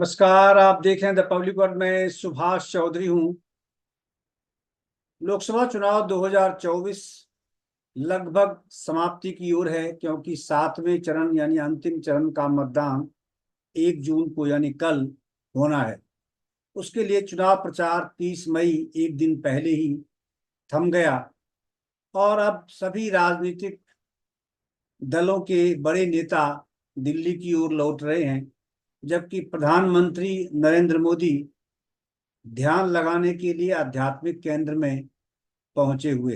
नमस्कार। आप देख रहे हैं द पब्लिक वर्ल्ड में सुभाष चौधरी हूं। लोकसभा चुनाव 2024 लगभग समाप्ति की ओर है, क्योंकि 7वें चरण यानी अंतिम चरण का मतदान 1 जून को यानी कल होना है। उसके लिए चुनाव प्रचार 30 मई एक दिन पहले ही थम गया और अब सभी राजनीतिक दलों के बड़े नेता दिल्ली की ओर लौट रहे हैं, जबकि प्रधानमंत्री नरेंद्र मोदी ध्यान लगाने के लिए आध्यात्मिक केंद्र में पहुंचे हुए।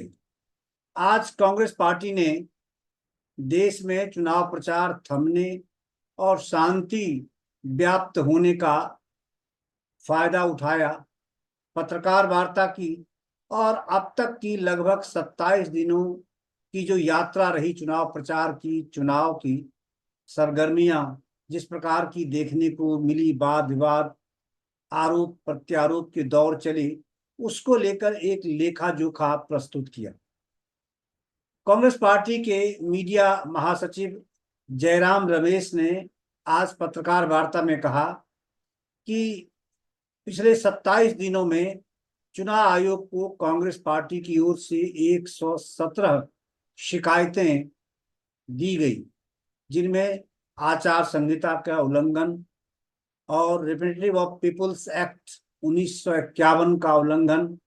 आज कांग्रेस पार्टी ने देश में चुनाव प्रचार थमने और शांति व्याप्त होने का फायदा उठाया, पत्रकार वार्ता की और अब तक की लगभग 27 दिनों की जो यात्रा रही चुनाव प्रचार की, चुनाव की सरगर्मियां जिस प्रकार की देखने को मिली, वाद विवाद, आरोप प्रत्यारोप के दौर चले, उसको लेकर एक लेखा जोखा प्रस्तुत किया। कांग्रेस पार्टी के मीडिया महासचिव जयराम रमेश ने आज पत्रकार वार्ता में कहा कि पिछले 27 दिनों में चुनाव आयोग को कांग्रेस पार्टी की ओर से 117 शिकायतें दी गई, जिनमें आचार संहिता का उल्लंघन और रिप्रेजेंटेटिव ऑफ पीपुल्स एक्ट 1951 का उल्लंघन,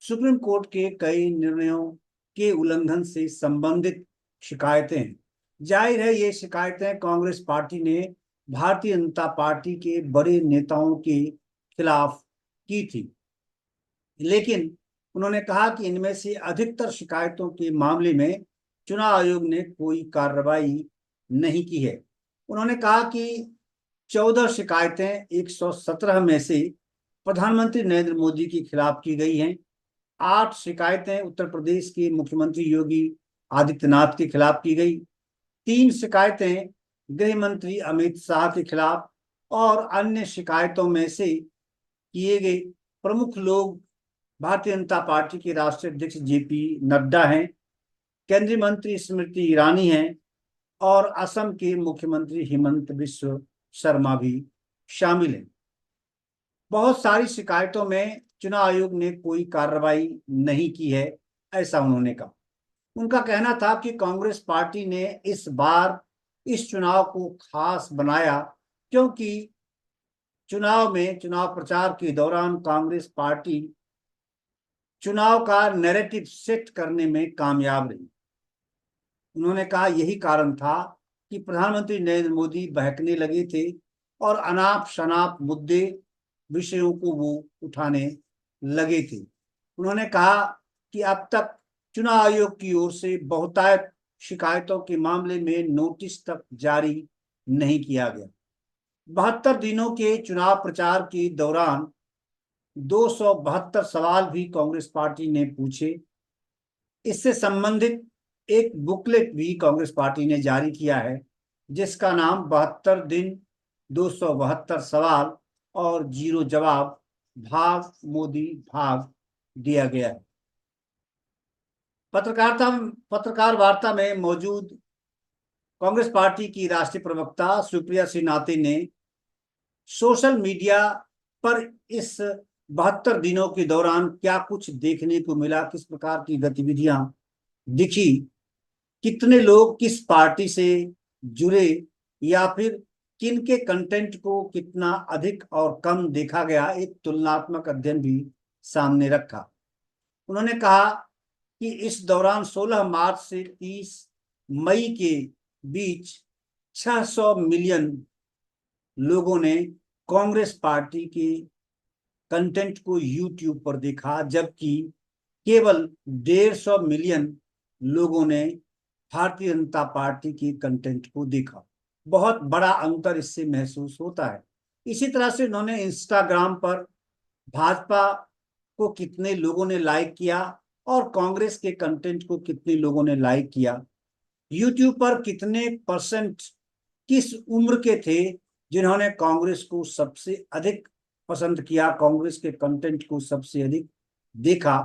सुप्रीम कोर्ट के कई निर्णयों के उल्लंघन से संबंधित शिकायतें हैं। जाहिर है ये शिकायतें कांग्रेस पार्टी ने भारतीय जनता पार्टी के बड़े नेताओं के खिलाफ की थी, लेकिन उन्होंने कहा कि इनमें से अधिकतर शिकायतों के मामले में चुनाव आयोग ने कोई कार्रवाई नहीं की है। उन्होंने कहा कि 14 शिकायतें 117 में से प्रधानमंत्री नरेंद्र मोदी के खिलाफ की गई हैं। 8 शिकायतें उत्तर प्रदेश के मुख्यमंत्री योगी आदित्यनाथ के खिलाफ की गई, 3 शिकायतें गृह मंत्री अमित शाह के खिलाफ और अन्य शिकायतों में से किए गए प्रमुख लोग भारतीय जनता पार्टी के राष्ट्रीय अध्यक्ष जेपी नड्डा हैं, केंद्रीय मंत्री स्मृति ईरानी हैं और असम के मुख्यमंत्री हिमंत बिस्व शर्मा भी शामिल हैं। बहुत सारी शिकायतों में चुनाव आयोग ने कोई कार्रवाई नहीं की है, ऐसा उन्होंने कहा। उनका कहना था कि कांग्रेस पार्टी ने इस बार इस चुनाव को खास बनाया, क्योंकि चुनाव प्रचार के दौरान कांग्रेस पार्टी चुनाव का नैरेटिव सेट करने में कामयाब रही। उन्होंने कहा यही कारण था कि प्रधानमंत्री नरेंद्र मोदी बहकने लगे थे और अनाप शनाप मुद्दे विषयों को वो उठाने लगे थे। उन्होंने कहा कि अब तक चुनाव आयोग की ओर से बहुतायत शिकायतों के मामले में नोटिस तक जारी नहीं किया गया। 72 दिनों के चुनाव प्रचार के दौरान 272 सवाल भी कांग्रेस पार्टी ने पूछे। इससे संबंधित एक बुकलेट भी कांग्रेस पार्टी ने जारी किया है, जिसका नाम 72 दिन 272 सवाल और 0 जवाब भाग मोदी भाग दिया गया है। पत्रकार वार्ता में मौजूद कांग्रेस पार्टी की राष्ट्रीय प्रवक्ता सुप्रिया श्रीनाथे ने सोशल मीडिया पर इस 72 दिनों के दौरान क्या कुछ देखने को मिला, किस प्रकार की गतिविधियां दिखी, कितने लोग किस पार्टी से जुड़े या फिर किन के कंटेंट को कितना अधिक और कम देखा गया, एक तुलनात्मक अध्ययन भी सामने रखा। उन्होंने कहा कि इस दौरान 16 मार्च से 30 मई के बीच 600 मिलियन लोगों ने कांग्रेस पार्टी के कंटेंट को यूट्यूब पर देखा, जबकि केवल 150 मिलियन लोगों ने भारतीय जनता पार्टी के कंटेंट को देखा। बहुत बड़ा अंतर इससे महसूस होता है। इसी तरह से उन्होंने इंस्टाग्राम पर भाजपा को कितने लोगों ने लाइक किया और कांग्रेस के कंटेंट को कितने लोगों ने लाइक किया, यूट्यूब पर कितने परसेंट किस उम्र के थे जिन्होंने कांग्रेस को सबसे अधिक पसंद किया, कांग्रेस के कंटेंट को सबसे अधिक देखा।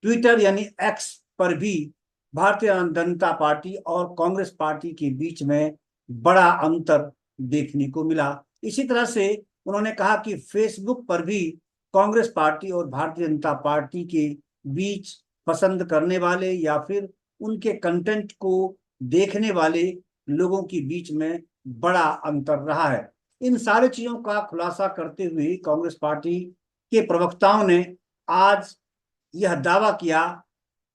ट्विटर यानी एक्स पर भी भारतीय जनता पार्टी और कांग्रेस पार्टी के बीच में बड़ा अंतर देखने को मिला। इसी तरह से उन्होंने कहा कि फेसबुक पर भी कांग्रेस पार्टी और भारतीय जनता पार्टी के बीच पसंद करने वाले या फिर उनके कंटेंट को देखने वाले लोगों के बीच में बड़ा अंतर रहा है। इन सारी चीजों का खुलासा करते हुए कांग्रेस पार्टी के प्रवक्ताओं ने आज यह दावा किया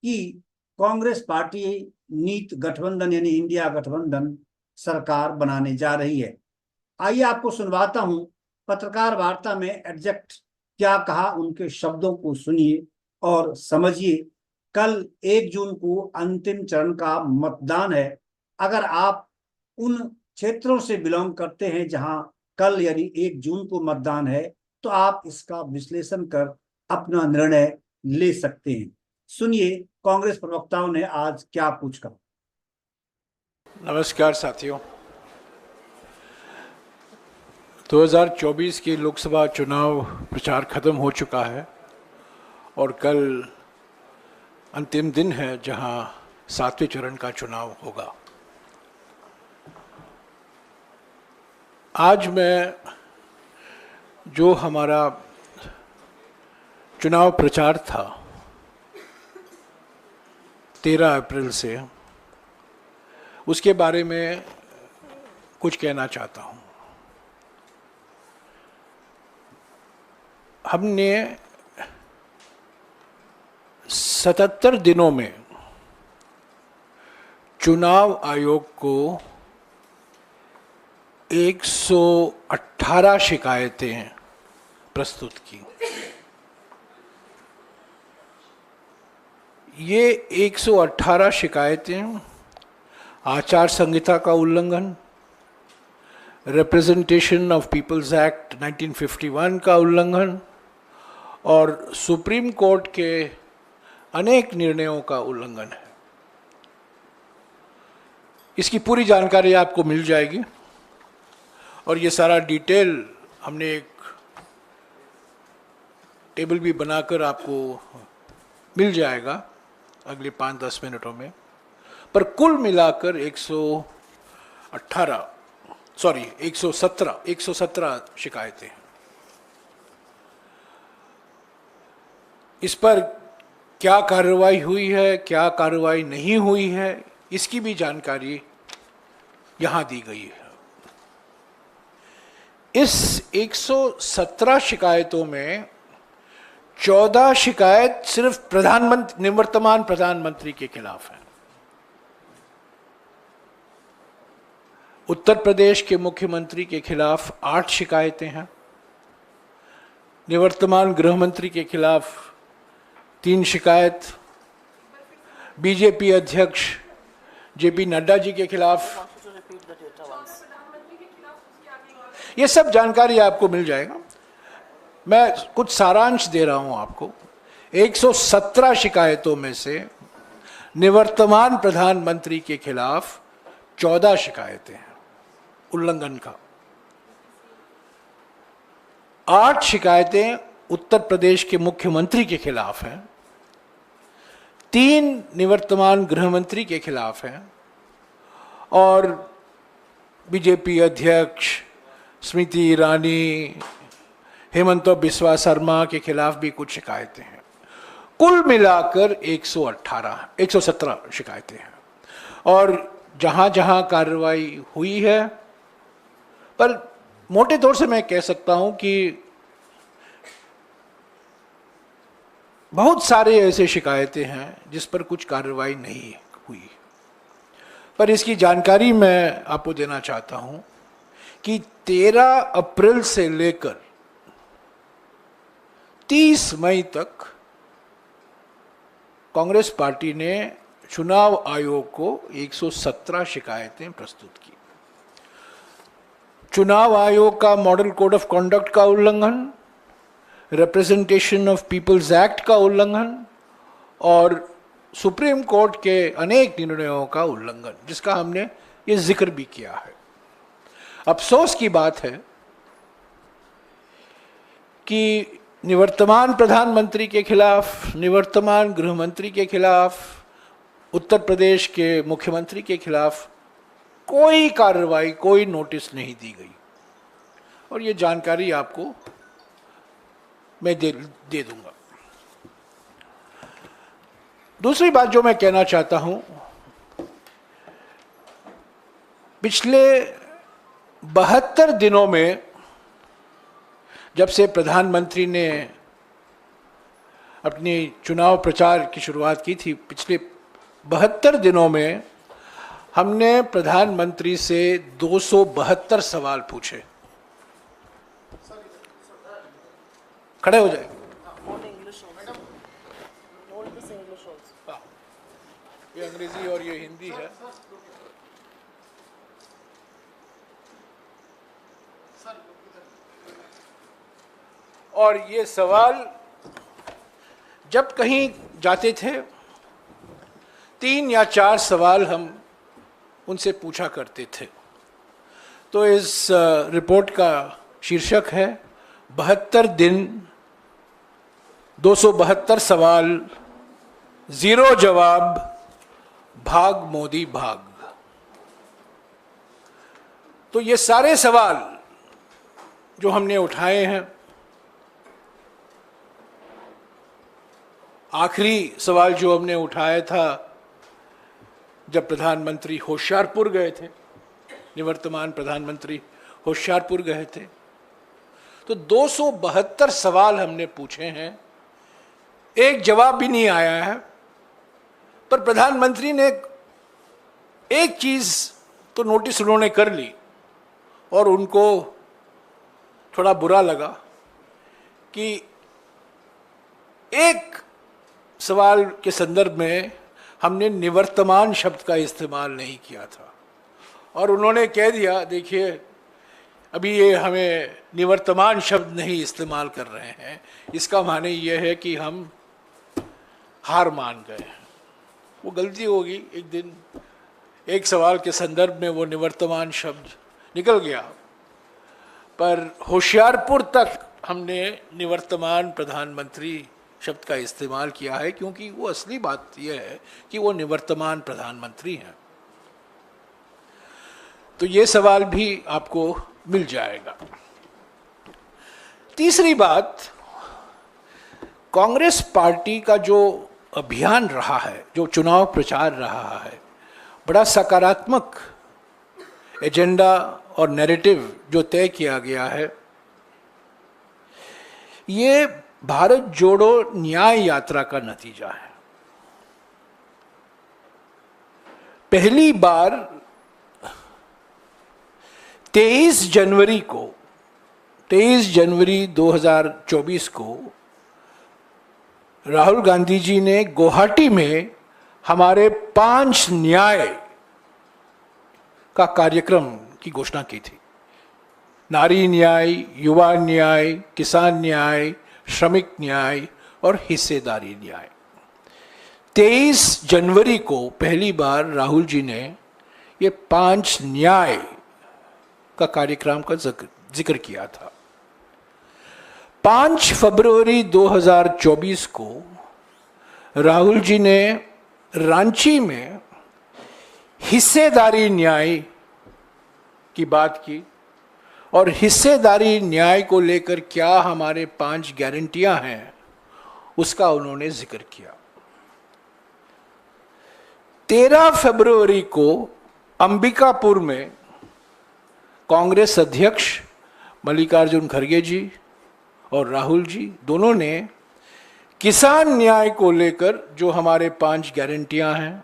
कि कांग्रेस पार्टी नीत गठबंधन यानी इंडिया गठबंधन सरकार बनाने जा रही है। आइए आपको सुनवाता हूं पत्रकार वार्ता में एग्जैक्ट क्या कहा, उनके शब्दों को सुनिए और समझिए। कल 1 जून को अंतिम चरण का मतदान है। अगर आप उन क्षेत्रों से बिलोंग करते हैं जहां कल यानी 1 जून को मतदान है, तो आप इसका विश्लेषण कर अपना निर्णय ले सकते हैं। सुनिए कांग्रेस प्रवक्ताओं ने आज क्या कुछ कहा। नमस्कार साथियों, 2024 की लोकसभा चुनाव प्रचार खत्म हो चुका है और कल अंतिम दिन है जहां 7वें चरण का चुनाव होगा। आज मैं जो हमारा चुनाव प्रचार था 13 अप्रैल से, उसके बारे में कुछ कहना चाहता हूं। हमने 77 दिनों में चुनाव आयोग को 118 शिकायतें प्रस्तुत की। ये 118 शिकायतें आचार संहिता का उल्लंघन, रिप्रेजेंटेशन ऑफ पीपल्स एक्ट 1951 का उल्लंघन और सुप्रीम कोर्ट के अनेक निर्णयों का उल्लंघन है। इसकी पूरी जानकारी आपको मिल जाएगी और ये सारा डिटेल हमने एक टेबल भी बनाकर आपको मिल जाएगा अगले 5-10 मिनटों में। पर कुल मिलाकर 117 शिकायतें हैं। इस पर क्या कार्रवाई हुई है, क्या कार्रवाई नहीं हुई है, इसकी भी जानकारी यहां दी गई है। इस 117 शिकायतों में 14 शिकायत सिर्फ निवर्तमान प्रधानमंत्री के खिलाफ है। उत्तर प्रदेश के मुख्यमंत्री के खिलाफ 8 शिकायतें हैं। निवर्तमान गृह मंत्री के खिलाफ 3 शिकायत, बीजेपी अध्यक्ष जेपी नड्डा जी के खिलाफ, ये सब जानकारी आपको मिल जाएगा। मैं कुछ सारांश दे रहा हूं आपको। 117 शिकायतों में से निवर्तमान प्रधानमंत्री के खिलाफ 14 शिकायतें हैं उल्लंघन का। 8 शिकायतें उत्तर प्रदेश के मुख्यमंत्री के खिलाफ हैं, 3 निवर्तमान गृह मंत्री के खिलाफ हैं और बीजेपी अध्यक्ष स्मृति ईरानी, हेमंत बिस्वा शर्मा के खिलाफ भी कुछ शिकायतें हैं। कुल मिलाकर 117 शिकायतें हैं और जहां जहां कार्रवाई हुई है, पर मोटे तौर से मैं कह सकता हूं कि बहुत सारे ऐसे शिकायतें हैं जिस पर कुछ कार्रवाई नहीं हुई। पर इसकी जानकारी मैं आपको देना चाहता हूं कि 13 अप्रैल से लेकर 30 मई तक कांग्रेस पार्टी ने चुनाव आयोग को 117 शिकायतें प्रस्तुत की। चुनाव आयोग का मॉडल कोड ऑफ कॉन्डक्ट का उल्लंघन, रिप्रेजेंटेशन ऑफ पीपल्स एक्ट का उल्लंघन और सुप्रीम कोर्ट के अनेक निर्णयों का उल्लंघन, जिसका हमने ये जिक्र भी किया है। अफसोस की बात है कि निवर्तमान प्रधानमंत्री के खिलाफ, निवर्तमान गृह मंत्री के खिलाफ, उत्तर प्रदेश के मुख्यमंत्री के खिलाफ कोई कार्रवाई, कोई नोटिस नहीं दी गई। और ये जानकारी आपको मैं दे दूंगा। दूसरी बात जो मैं कहना चाहता हूं, पिछले 72 दिनों में जब से प्रधानमंत्री ने अपनी चुनाव प्रचार की शुरुआत की थी, पिछले 72 दिनों में हमने प्रधानमंत्री से 272 सवाल पूछे। खड़े हो जाए। ये अंग्रेजी और ये हिंदी है। और ये सवाल जब कहीं जाते थे 3 या 4 सवाल हम उनसे पूछा करते थे। तो इस रिपोर्ट का शीर्षक है 72 दिन 272 सवाल, 0 जवाब, भाग मोदी भाग। तो ये सारे सवाल जो हमने उठाए हैं, आखिरी सवाल जो हमने उठाया था जब प्रधानमंत्री होशियारपुर गए थे, निवर्तमान प्रधानमंत्री होशियारपुर गए थे, तो 272 सवाल हमने पूछे हैं, एक जवाब भी नहीं आया है। पर प्रधानमंत्री ने एक चीज तो नोटिस उन्होंने कर ली और उनको थोड़ा बुरा लगा कि एक सवाल के संदर्भ में हमने निवर्तमान शब्द का इस्तेमाल नहीं किया था और उन्होंने कह दिया, देखिए अभी ये हमें निवर्तमान शब्द नहीं इस्तेमाल कर रहे हैं, इसका माने ये है कि हम हार मान गए हैं। वो गलती होगी, एक दिन एक सवाल के संदर्भ में वो निवर्तमान शब्द निकल गया, पर होशियारपुर तक हमने निवर्तमान प्रधानमंत्री शब्द का इस्तेमाल किया है, क्योंकि वो असली बात यह है कि वो निवर्तमान प्रधानमंत्री हैं। तो ये सवाल भी आपको मिल जाएगा। तीसरी बात, कांग्रेस पार्टी का जो अभियान रहा है, जो चुनाव प्रचार रहा है, बड़ा सकारात्मक एजेंडा और नैरेटिव जो तय किया गया है, ये भारत जोड़ो न्याय यात्रा का नतीजा है। पहली बार 23 जनवरी 2024 को राहुल गांधी जी ने गुवाहाटी में हमारे 5 न्याय का कार्यक्रम की घोषणा की थी। नारी न्याय, युवा न्याय, किसान न्याय, श्रमिक न्याय और हिस्सेदारी न्याय। 23 जनवरी को पहली बार राहुल जी ने ये 5 न्याय का कार्यक्रम का जिक्र किया था। 5 फरवरी 2024 को राहुल जी ने रांची में हिस्सेदारी न्याय की बात की और हिस्सेदारी न्याय को लेकर क्या हमारे 5 गारंटियां हैं उसका उन्होंने जिक्र किया। 13 फरवरी को अंबिकापुर में कांग्रेस अध्यक्ष मल्लिकार्जुन खड़गे जी और राहुल जी दोनों ने किसान न्याय को लेकर जो हमारे 5 गारंटियां हैं,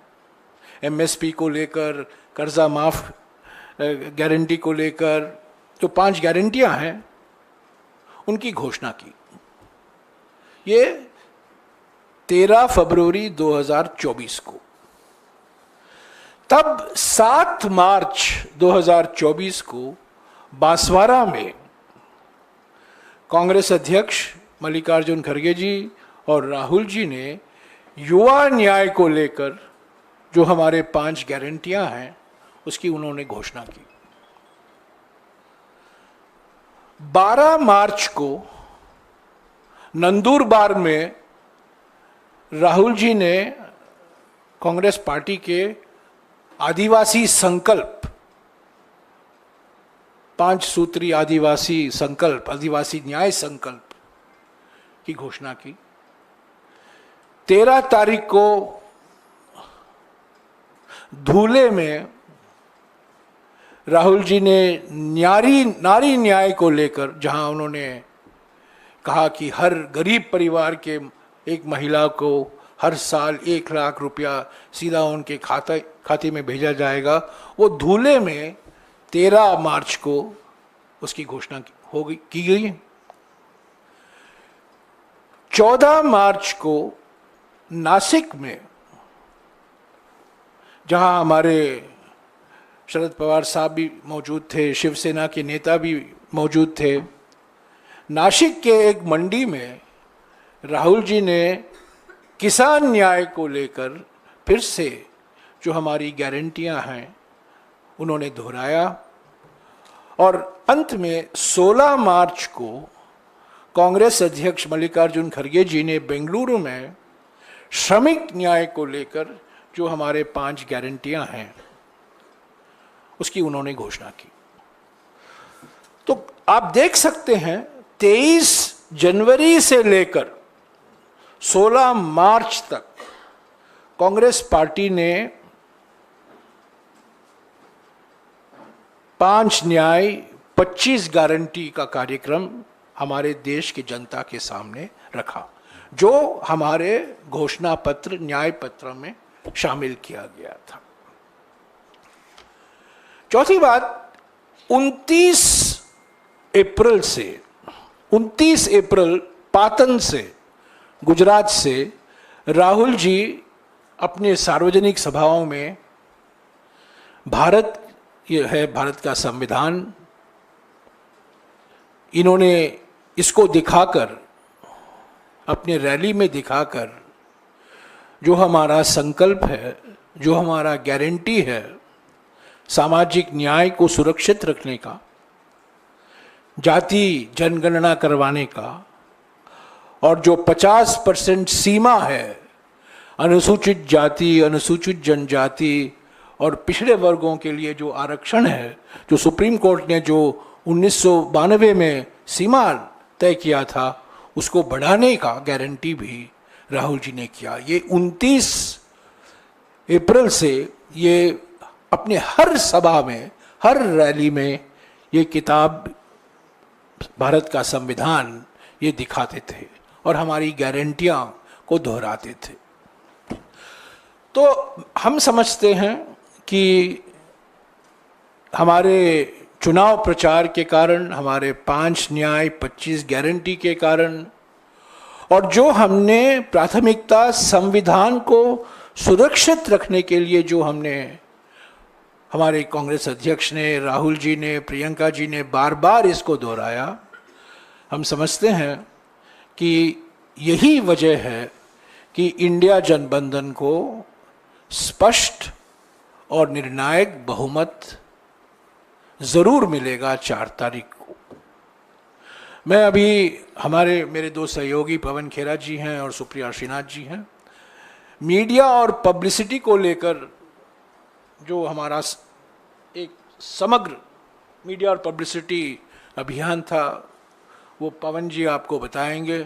एमएसपी को लेकर, कर्जा माफ गारंटी को लेकर जो 5 गारंटियां हैं उनकी घोषणा की। ये 13 फरवरी 2024 को। तब 7 मार्च 2024 को बांसवाड़ा में कांग्रेस अध्यक्ष मल्लिकार्जुन खड़गे जी और राहुल जी ने युवा न्याय को लेकर जो हमारे 5 गारंटियां हैं उसकी उन्होंने घोषणा की। 12 मार्च को नंदुरबार में राहुल जी ने कांग्रेस पार्टी के आदिवासी संकल्प 5 सूत्री आदिवासी संकल्प, आदिवासी न्याय संकल्प की घोषणा की। 13 तारीख को धूले में राहुल जी ने नारी न्याय को लेकर, जहां उन्होंने कहा कि हर गरीब परिवार के एक महिला को हर साल 1 लाख रुपया सीधा उनके खाते में भेजा जाएगा, वो धूले में 13 मार्च को उसकी घोषणा की गई। 14 मार्च को नासिक में, जहां हमारे शरद पवार साहब भी मौजूद थे, शिवसेना के नेता भी मौजूद थे, नासिक के एक मंडी में राहुल जी ने किसान न्याय को लेकर फिर से जो हमारी गारंटियां हैं उन्होंने दोहराया। और अंत में 16 मार्च को कांग्रेस अध्यक्ष मल्लिकार्जुन खड़गे जी ने बेंगलुरु में श्रमिक न्याय को लेकर जो हमारे 5 गारंटियां हैं उसकी उन्होंने घोषणा की। तो आप देख सकते हैं 23 जनवरी से लेकर 16 मार्च तक कांग्रेस पार्टी ने 5 न्याय 25 गारंटी का कार्यक्रम हमारे देश की जनता के सामने रखा, जो हमारे घोषणा पत्र न्याय पत्र में शामिल किया गया था। चौथी बात, 29 अप्रैल पाटन से, गुजरात से राहुल जी अपने सार्वजनिक सभाओं में भारत, ये है भारत का संविधान, इन्होंने इसको दिखाकर, अपने रैली में दिखाकर, जो हमारा संकल्प है, जो हमारा गारंटी है सामाजिक न्याय को सुरक्षित रखने का, जाति जनगणना करवाने का, और जो 50% सीमा है अनुसूचित जाति, अनुसूचित जनजाति और पिछड़े वर्गों के लिए जो आरक्षण है, जो सुप्रीम कोर्ट ने जो 1992 में सीमा तय किया था, उसको बढ़ाने का गारंटी भी राहुल जी ने किया। ये 29 अप्रैल से ये अपने हर सभा में, हर रैली में ये किताब, भारत का संविधान, ये दिखाते थे और हमारी गारंटियां को दोहराते थे। तो हम समझते हैं कि हमारे चुनाव प्रचार के कारण, हमारे 5 न्याय 25 गारंटी के कारण, और जो हमने प्राथमिकता संविधान को सुरक्षित रखने के लिए जो हमने, हमारे कांग्रेस अध्यक्ष ने, राहुल जी ने, प्रियंका जी ने बार बार इसको दोहराया, हम समझते हैं कि यही वजह है कि इंडिया गठबंधन को स्पष्ट और निर्णायक बहुमत जरूर मिलेगा 4 तारीख को। मैं अभी, मेरे 2 सहयोगी पवन खेरा जी हैं और सुप्रिया श्रीनाथ जी हैं, मीडिया और पब्लिसिटी को लेकर जो हमारा एक समग्र मीडिया और पब्लिसिटी अभियान था वो पवन जी आपको बताएंगे।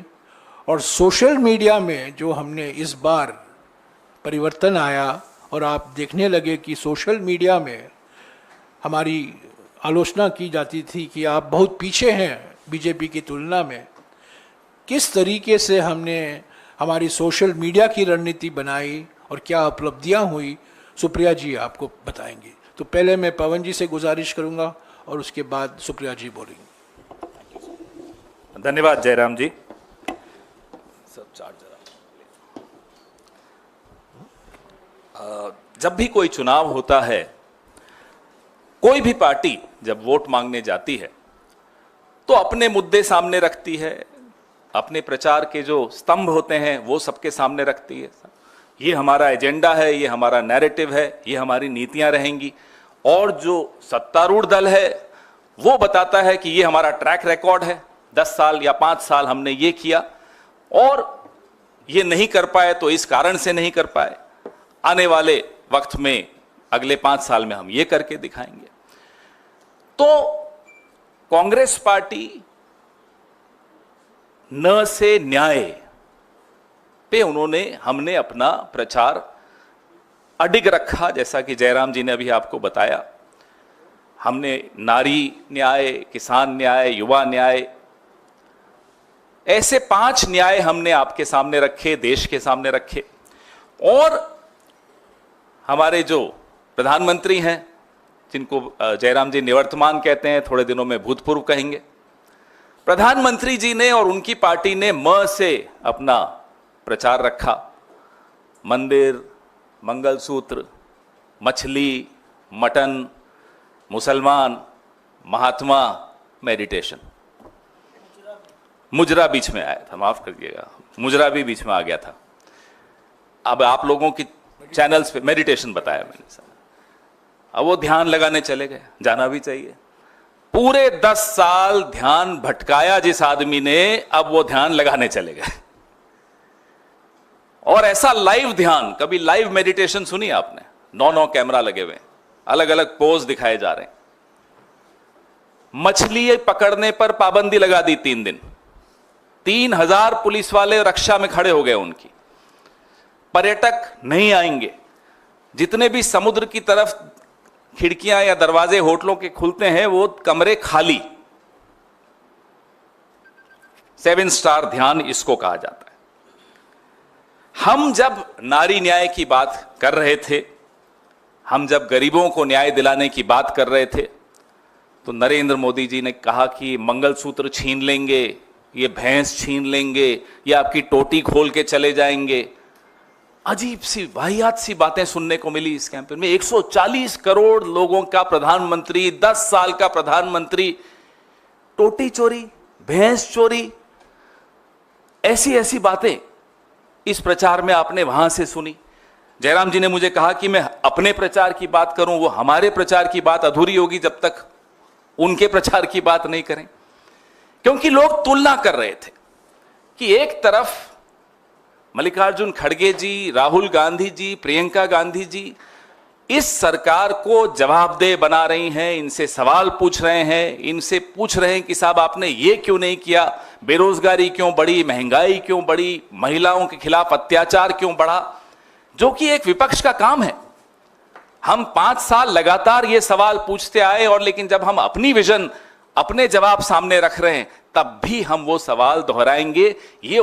और सोशल मीडिया में जो हमने इस बार परिवर्तन आया और आप देखने लगे कि सोशल मीडिया में हमारी आलोचना की जाती थी कि आप बहुत पीछे हैं बीजेपी की तुलना में, किस तरीके से हमने हमारी सोशल मीडिया की रणनीति बनाई और क्या उपलब्धियां हुई, सुप्रिया जी आपको बताएंगी। तो पहले मैं पवन जी से गुजारिश करूंगा और उसके बाद सुप्रिया जी बोलेंगी। धन्यवाद जयराम जी। जब भी कोई चुनाव होता है, कोई भी पार्टी जब वोट मांगने जाती है तो अपने मुद्दे सामने रखती है, अपने प्रचार के जो स्तंभ होते हैं वो सबके सामने रखती है। ये हमारा एजेंडा है, ये हमारा नैरेटिव है, ये हमारी नीतियां रहेंगी। और जो सत्तारूढ़ दल है वो बताता है कि ये हमारा ट्रैक रिकॉर्ड है, 10 साल या 5 साल हमने ये किया और ये नहीं कर पाए तो इस कारण से नहीं कर पाए, आने वाले वक्त में अगले 5 साल में हम ये करके दिखाएंगे। तो कांग्रेस पार्टी न से न्याय पे हमने अपना प्रचार अडिग रखा। जैसा कि जयराम जी ने अभी आपको बताया, हमने नारी न्याय, किसान न्याय, युवा न्याय, ऐसे 5 न्याय हमने आपके सामने रखे, देश के सामने रखे। और हमारे जो प्रधानमंत्री हैं, जिनको जयराम जी निवर्तमान कहते हैं, थोड़े दिनों में भूतपूर्व कहेंगे, प्रधानमंत्री जी ने और उनकी पार्टी ने म से अपना प्रचार रखा। मंदिर, मंगलसूत्र, मछली, मटन, मुसलमान, महात्मा, मेडिटेशन। मुजरा बीच में आया था, माफ करिएगा, मुजरा भी बीच में आ गया था। अब आप लोगों की चैनल्स पे मेडिटेशन बताया मैंने सर। अब वो ध्यान लगाने चले गए, जाना भी चाहिए। पूरे 10 साल ध्यान भटकाया जिस आदमी ने, अब वो ध्यान लगाने चले गए। और ऐसा लाइव ध्यान, कभी लाइव मेडिटेशन सुनी आपने? 9 कैमरा लगे हुए, अलग अलग पोज दिखाए जा रहे हैं। मछली पकड़ने पर पाबंदी लगा दी 3 दिन। 3000 पुलिस वाले रक्षा में खड़े हो गए उनकी। पर्यटक नहीं आएंगे। जितने भी समुद्र की तरफ खिड़कियां या दरवाजे होटलों के खुलते हैं, वो कमरे खाली। 7 स्टार ध्यान इसको कहा जाता है। हम जब नारी न्याय की बात कर रहे थे, हम जब गरीबों को न्याय दिलाने की बात कर रहे थे, तो नरेंद्र मोदी जी ने कहा कि मंगलसूत्र छीन लेंगे, ये भैंस छीन लेंगे, ये आपकी टोटी खोल के चले जाएंगे। अजीब सी वाहियात सी बातें सुनने को मिली इस कैंपेन में। 140 करोड़ लोगों का प्रधानमंत्री, 10 साल का प्रधानमंत्री, टोटी चोरी, भैंस चोरी, ऐसी ऐसी बातें इस प्रचार में आपने वहां से सुनी। जयराम जी ने मुझे कहा कि मैं अपने प्रचार की बात करूं, वो हमारे प्रचार की बात अधूरी होगी जब तक उनके प्रचार की बात नहीं करें। क्योंकि लोग तुलना कर रहे थे कि एक तरफ मल्लिकार्जुन खड़गे जी, राहुल गांधी जी, प्रियंका गांधी जी इस सरकार को जवाबदेह बना रही हैं, इनसे सवाल पूछ रहे हैं, इनसे पूछ रहे हैं कि साहब आपने ये क्यों नहीं किया, बेरोजगारी क्यों बढ़ी, महंगाई क्यों बढ़ी, महिलाओं के खिलाफ अत्याचार क्यों बढ़ा, जो कि एक विपक्ष का काम है। हम 5 साल लगातार ये सवाल पूछते आए, और लेकिन जब हम अपनी विजन, अपने जवाब सामने रख रहे हैं, तब भी हम वो सवाल दोहराएंगे। ये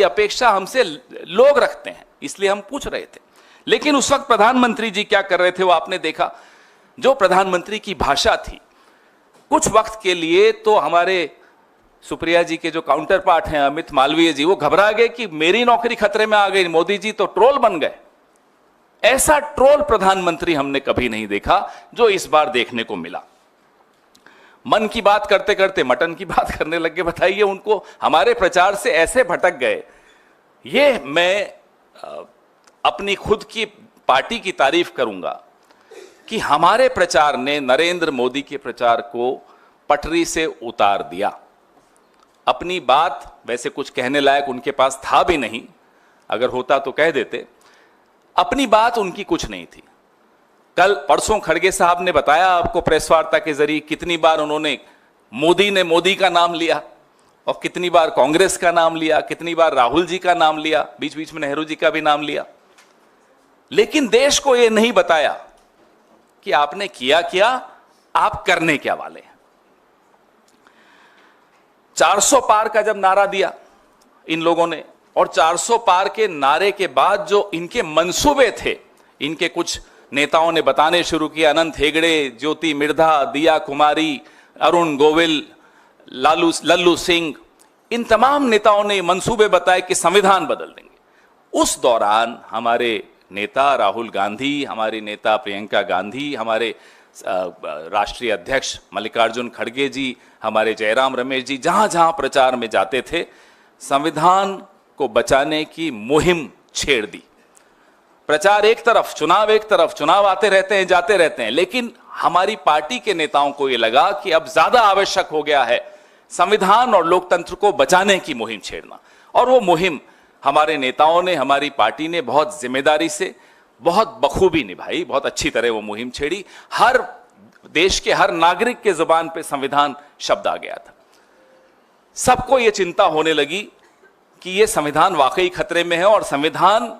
अपेक्षा हमसे लोग रखते हैं, इसलिए हम पूछ रहे थे। लेकिन उस वक्त प्रधानमंत्री जी क्या कर रहे थे वो आपने देखा। जो प्रधानमंत्री की भाषा थी, कुछ वक्त के लिए तो हमारे सुप्रिया जी के जो काउंटर पार्ट हैं अमित मालवीय जी, वो घबरा गए कि मेरी नौकरी खतरे में आ गई, मोदी जी तो ट्रोल बन गए। ऐसा ट्रोल प्रधानमंत्री हमने कभी नहीं देखा जो इस बार देखने को मिला। मन की बात करते करते मटन की बात करने लगे। बताइए, उनको हमारे प्रचार से ऐसे भटक गए। ये मैं अपनी खुद की पार्टी की तारीफ करूंगा कि हमारे प्रचार ने नरेंद्र मोदी के प्रचार को पटरी से उतार दिया। अपनी बात, वैसे कुछ कहने लायक उनके पास था भी नहीं, अगर होता तो कह देते। अपनी बात उनकी कुछ नहीं थी। कल परसों खड़गे साहब ने बताया आपको प्रेस वार्ता के जरिए कितनी बार उन्होंने मोदी का नाम लिया, और कितनी बार कांग्रेस का नाम लिया, कितनी बार राहुल जी का नाम लिया, बीच बीच में नेहरू जी का भी नाम लिया। लेकिन देश को यह नहीं बताया कि आपने किया क्या, आप करने क्या वाले हैं। 400 पार का जब नारा दिया इन लोगों ने, और 400 पार के नारे के बाद जो इनके मंसूबे थे, इनके कुछ नेताओं ने बताने शुरू किया। अनंत हेगड़े, ज्योति मिर्धा, दिया कुमारी, अरुण गोविल, लल्लू सिंह, इन तमाम नेताओं ने मंसूबे बताए कि संविधान बदल देंगे। उस दौरान हमारे नेता राहुल गांधी, हमारी नेता प्रियंका गांधी, हमारे राष्ट्रीय अध्यक्ष मल्लिकार्जुन खड़गे जी, हमारे जयराम रमेश जी जहां जहां प्रचार में जाते थे, संविधान को बचाने की मुहिम छेड़ दी। प्रचार एक तरफ, चुनाव एक तरफ, चुनाव आते रहते हैं, जाते रहते हैं। लेकिन हमारी पार्टी के नेताओं को यह लगा कि अब ज्यादा आवश्यक हो गया है संविधान और लोकतंत्र को बचाने की मुहिम छेड़ना। और वो मुहिम हमारे नेताओं ने, हमारी पार्टी ने बहुत जिम्मेदारी से, बहुत बखूबी निभाई, बहुत अच्छी तरह वो मुहिम छेड़ी। हर देश के हर नागरिक के जुबान पे संविधान शब्द आ गया था। सबको यह चिंता होने लगी कि यह संविधान वाकई खतरे में है और संविधान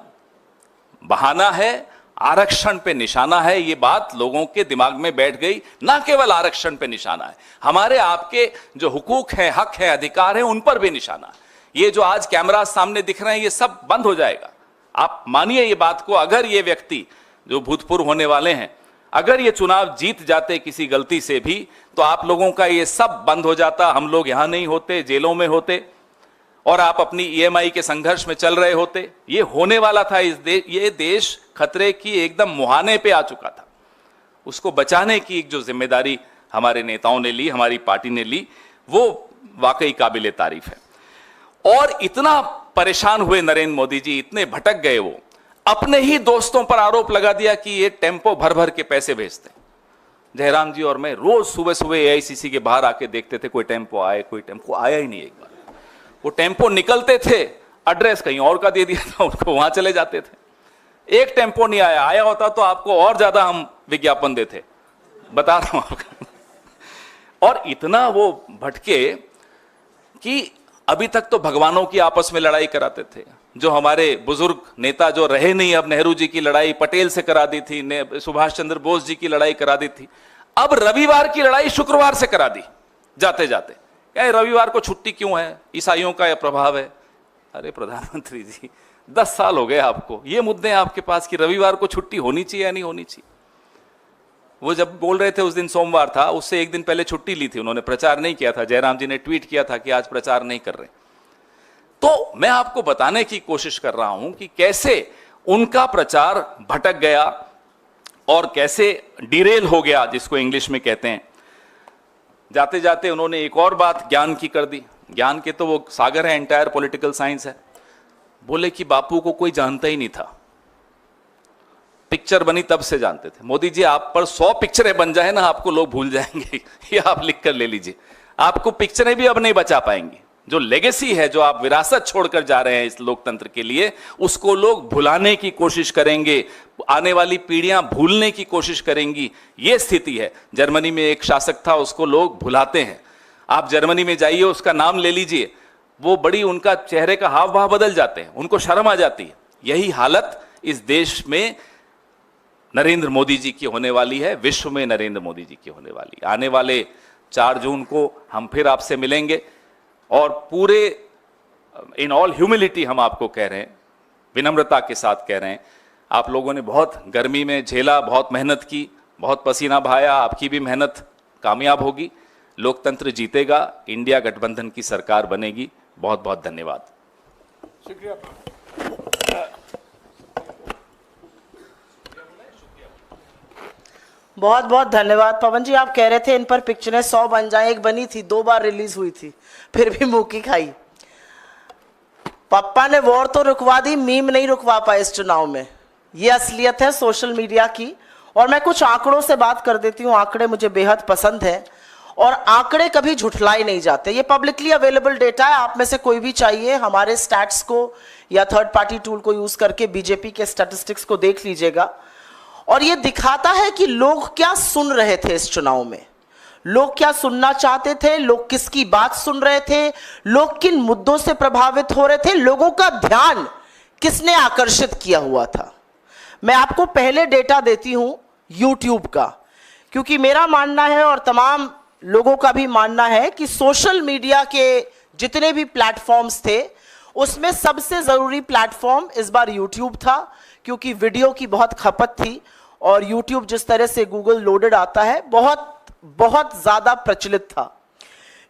बहाना है, आरक्षण पे निशाना है। ये बात लोगों के दिमाग में बैठ गई। ना केवल आरक्षण पे निशाना है, हमारे आपके जो हुकूक हैं, हक है, अधिकार है, उन पर भी निशाना है। ये जो आज कैमरा सामने दिख रहे हैं, ये सब बंद हो जाएगा। आप मानिए ये बात को। अगर ये व्यक्ति जो भूतपूर्व होने वाले हैं, अगर ये चुनाव जीत जाते किसी गलती से भी, तो आप लोगों का ये सब बंद हो जाता। हम लोग यहां नहीं होते, जेलों में होते, और आप अपनी ईएमआई के संघर्ष में चल रहे होते। ये होने वाला था। ये देश खतरे की एकदम मुहाने पे आ चुका था। उसको बचाने की एक जो जिम्मेदारी हमारे नेताओं ने ली, हमारी पार्टी ने ली, वो वाकई काबिले तारीफ है। और इतना परेशान हुए नरेंद्र मोदी जी, इतने भटक गए, वो अपने ही दोस्तों पर आरोप लगा दिया कि ये टेम्पो भर भर के पैसे भेजते हैं। जयराम जी और मैं रोज सुबह सुबह एआईसीसी के बाहर आके देखते थे, कोई टेम्पो आए, कोई टेम्पो आया ही नहीं। एक बार वो टेम्पो निकलते थे, एड्रेस कहीं और का दे दिया था उनको, वहां चले जाते थे। एक टेम्पो नहीं आया, आया होता तो आपको और ज्यादा हम विज्ञापन देते, बता रहा हूं आपको। और इतना वो भटके कि अभी तक तो भगवानों की आपस में लड़ाई कराते थे। जो हमारे बुजुर्ग नेता जो रहे नहीं, अब नेहरू जी की लड़ाई पटेल से करा दी थी, सुभाष चंद्र बोस जी की लड़ाई करा दी थी, अब रविवार की लड़ाई शुक्रवार से करा दी जाते जाते। क्या रविवार को छुट्टी क्यों है? ईसाइयों का यह प्रभाव है। अरे प्रधानमंत्री जी, 10 साल हो गए आपको, ये मुद्दे हैं आपके पास कि रविवार को छुट्टी होनी चाहिए या नहीं होनी चाहिए। वो जब बोल रहे थे उस दिन सोमवार था, उससे एक दिन पहले छुट्टी ली थी उन्होंने, प्रचार नहीं किया था। जयराम जी ने ट्वीट किया था कि आज प्रचार नहीं कर रहे। तो मैं आपको बताने की कोशिश कर रहा हूं कि कैसे उनका प्रचार भटक गया और कैसे डिरेल हो गया, जिसको इंग्लिश में कहते हैं। जाते जाते उन्होंने एक और बात ज्ञान की कर दी। ज्ञान के तो वो सागर है, एंटायर पॉलिटिकल साइंस है। बोले कि बापू को कोई जानता ही नहीं था, पिक्चर बनी तब से जानते थे। मोदी जी, आप पर 100 पिक्चरें बन जाए ना, आपको लोग भूल जाएंगे। ये आप लिख कर ले लीजिए, आपको पिक्चरें भी अब नहीं बचा पाएंगी। जो लेगेसी है, जो आप विरासत छोड़कर जा रहे हैं इस लोकतंत्र के लिए, उसको लोग भुलाने की कोशिश करेंगे, आने वाली पीढ़ियां भूलने की कोशिश करेंगी। यह स्थिति है। जर्मनी में एक शासक था, उसको लोग भुलाते हैं। आप जर्मनी में जाइए, उसका नाम ले लीजिए, वो बड़ी, उनका चेहरे का हाव भाव बदल जाते हैं, उनको शर्म आ जाती है। यही हालत इस देश में नरेंद्र मोदी जी की होने वाली है, विश्व में नरेंद्र मोदी जी की होने वाली। आने वाले 4 जून को हम फिर आपसे मिलेंगे और पूरे इन ऑल ह्यूमिलिटी हम आपको कह रहे हैं, विनम्रता के साथ कह रहे हैं, आप लोगों ने बहुत गर्मी में झेला, बहुत मेहनत की, बहुत पसीना बहाया। आपकी भी मेहनत कामयाब होगी, लोकतंत्र जीतेगा, इंडिया गठबंधन की सरकार बनेगी। बहुत बहुत धन्यवाद। शुक्रिया। बहुत बहुत धन्यवाद पवन जी। आप कह रहे थे इन पर पिक्चरें 100 बन जाएं, एक बनी थी, 2 बार रिलीज हुई थी, फिर भी मुंह की खाई। पप्पा ने वॉर तो रुकवा दी, मीम नहीं रुकवा पाए इस चुनाव में। ये असलियत है सोशल मीडिया की। और मैं कुछ आंकड़ों से बात कर देती हूँ। आंकड़े मुझे बेहद पसंद है और आंकड़े कभी झुठलाए नहीं जाते। ये पब्लिकली अवेलेबल डेटा है, आप में से कोई भी चाहिए हमारे स्टैट्स को या थर्ड पार्टी टूल को यूज करके बीजेपी के स्टैटिस्टिक्स को देख लीजिएगा। और ये दिखाता है कि लोग क्या सुन रहे थे इस चुनाव में, लोग क्या सुनना चाहते थे, लोग किसकी बात सुन रहे थे, लोग किन मुद्दों से प्रभावित हो रहे थे, लोगों का ध्यान किसने आकर्षित किया हुआ था। मैं आपको पहले डेटा देती हूं YouTube का, क्योंकि मेरा मानना है और तमाम लोगों का भी मानना है कि सोशल मीडिया के जितने भी प्लेटफॉर्म्स थे उसमें सबसे जरूरी प्लेटफॉर्म इस बार YouTube था, क्योंकि वीडियो की बहुत खपत थी और YouTube जिस तरह से गूगल लोडेड आता है बहुत बहुत ज्यादा प्रचलित था।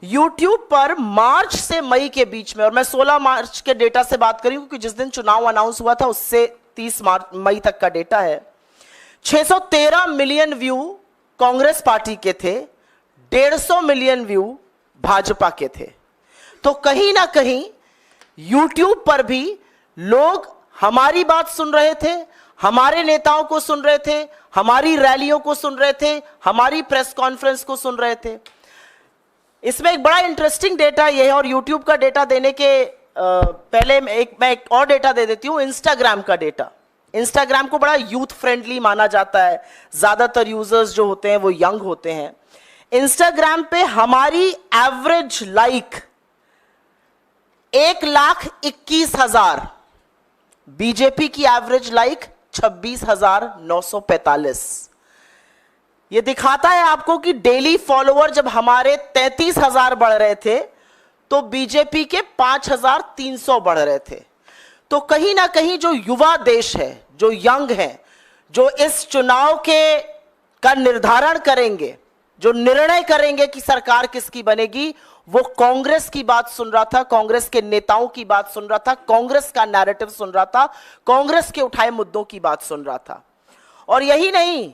YouTube पर मार्च से मई के बीच में, और मैं 16 मार्च के डेटा से बात करी क्योंकि जिस दिन चुनाव अनाउंस हुआ था उससे 30 मई तक का डेटा है, 613 मिलियन व्यू कांग्रेस पार्टी के थे, 150 मिलियन व्यू भाजपा के थे। तो कहीं ना कहीं YouTube पर भी लोग हमारी बात सुन रहे थे, हमारे नेताओं को सुन रहे थे, हमारी रैलियों को सुन रहे थे, हमारी प्रेस कॉन्फ्रेंस को सुन रहे थे। इसमें एक बड़ा इंटरेस्टिंग डेटा यह है, और YouTube का डेटा देने के पहले मैं एक और डेटा दे देती हूं, इंस्टाग्राम का डेटा। इंस्टाग्राम को बड़ा यूथ फ्रेंडली माना जाता है, ज्यादातर यूजर्स जो होते हैं वो यंग होते हैं। इंस्टाग्राम पे हमारी एवरेज लाइक 1,21,000, बीजेपी की एवरेज लाइक 26,945। ये दिखाता है आपको कि डेली फॉलोअर जब हमारे 33,000 बढ़ रहे थे तो बीजेपी के 5,300 बढ़ रहे थे। तो कहीं ना कहीं जो युवा देश है, जो यंग है, जो इस चुनाव का निर्धारण करेंगे, जो निर्णय करेंगे कि सरकार किसकी बनेगी, वो कांग्रेस की बात सुन रहा था, कांग्रेस के नेताओं की बात सुन रहा था, कांग्रेस का नैरेटिव सुन रहा था, कांग्रेस के उठाए मुद्दों की बात सुन रहा था। और यही नहीं,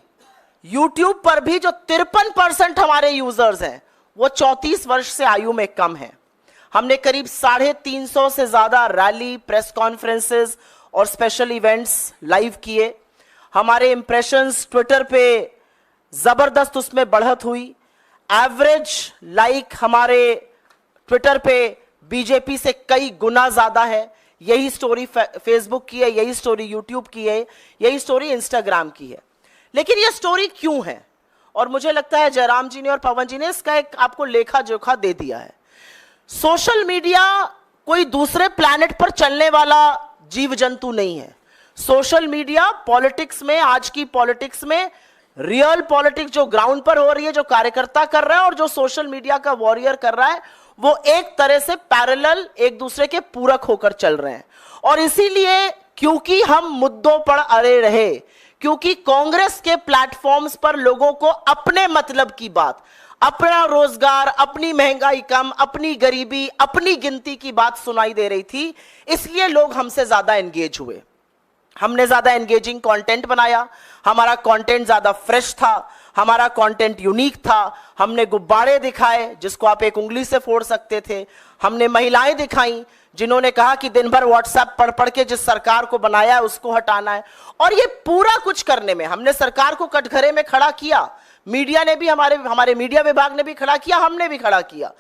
YouTube पर भी जो 53% हमारे यूजर्स हैं वो 34 वर्ष से आयु में कम है। हमने करीब 350 से ज्यादा रैली, प्रेस कॉन्फ्रेंसेस और स्पेशल इवेंट्स लाइव किए। हमारे इंप्रेशंस ट्विटर पे जबरदस्त उसमें बढ़त हुई। एवरेज लाइक हमारे ट्विटर पे बीजेपी से कई गुना ज्यादा है। यही स्टोरी फेसबुक की है, यही स्टोरी यूट्यूब की है, यही स्टोरी इंस्टाग्राम की है। लेकिन यह स्टोरी क्यों है? और मुझे लगता है जयराम जी ने और पवन जी ने इसका एक आपको लेखा जोखा दे दिया है। सोशल मीडिया कोई दूसरे प्लैनेट पर चलने वाला जीव जंतु नहीं है। सोशल मीडिया पॉलिटिक्स में, आज की पॉलिटिक्स में रियल पॉलिटिक्स जो ग्राउंड पर हो रही है, जो कार्यकर्ता कर रहा है और जो सोशल मीडिया का वॉरियर कर रहा है, वो एक तरह से पैरेलल, एक दूसरे के पूरक होकर चल रहे हैं। और इसीलिए क्योंकि हम मुद्दों पर अड़े रहे, क्योंकि कांग्रेस के प्लेटफॉर्म्स पर लोगों को अपने मतलब की बात, अपना रोजगार, अपनी महंगाई कम, अपनी गरीबी, अपनी गिनती की बात सुनाई दे रही थी, इसलिए लोग हमसे ज्यादा एंगेज हुए। हमने ज्यादा एंगेजिंग कंटेंट बनाया, हमारा कंटेंट ज्यादा फ्रेश था, हमारा कंटेंट यूनिक था। हमने गुब्बारे दिखाए जिसको आप एक उंगली से फोड़ सकते थे। हमने महिलाएं दिखाई जिन्होंने कहा कि दिन भर व्हाट्सएप पढ़ पढ़ के जिस सरकार को बनाया है उसको हटाना है। और ये पूरा कुछ करने में हमने सरकार को कटघरे में खड़ा किया। मीडिया ने भी, हमारे मीडिया विभाग ने भी खड़ा किया, हमने भी खड़ा किया।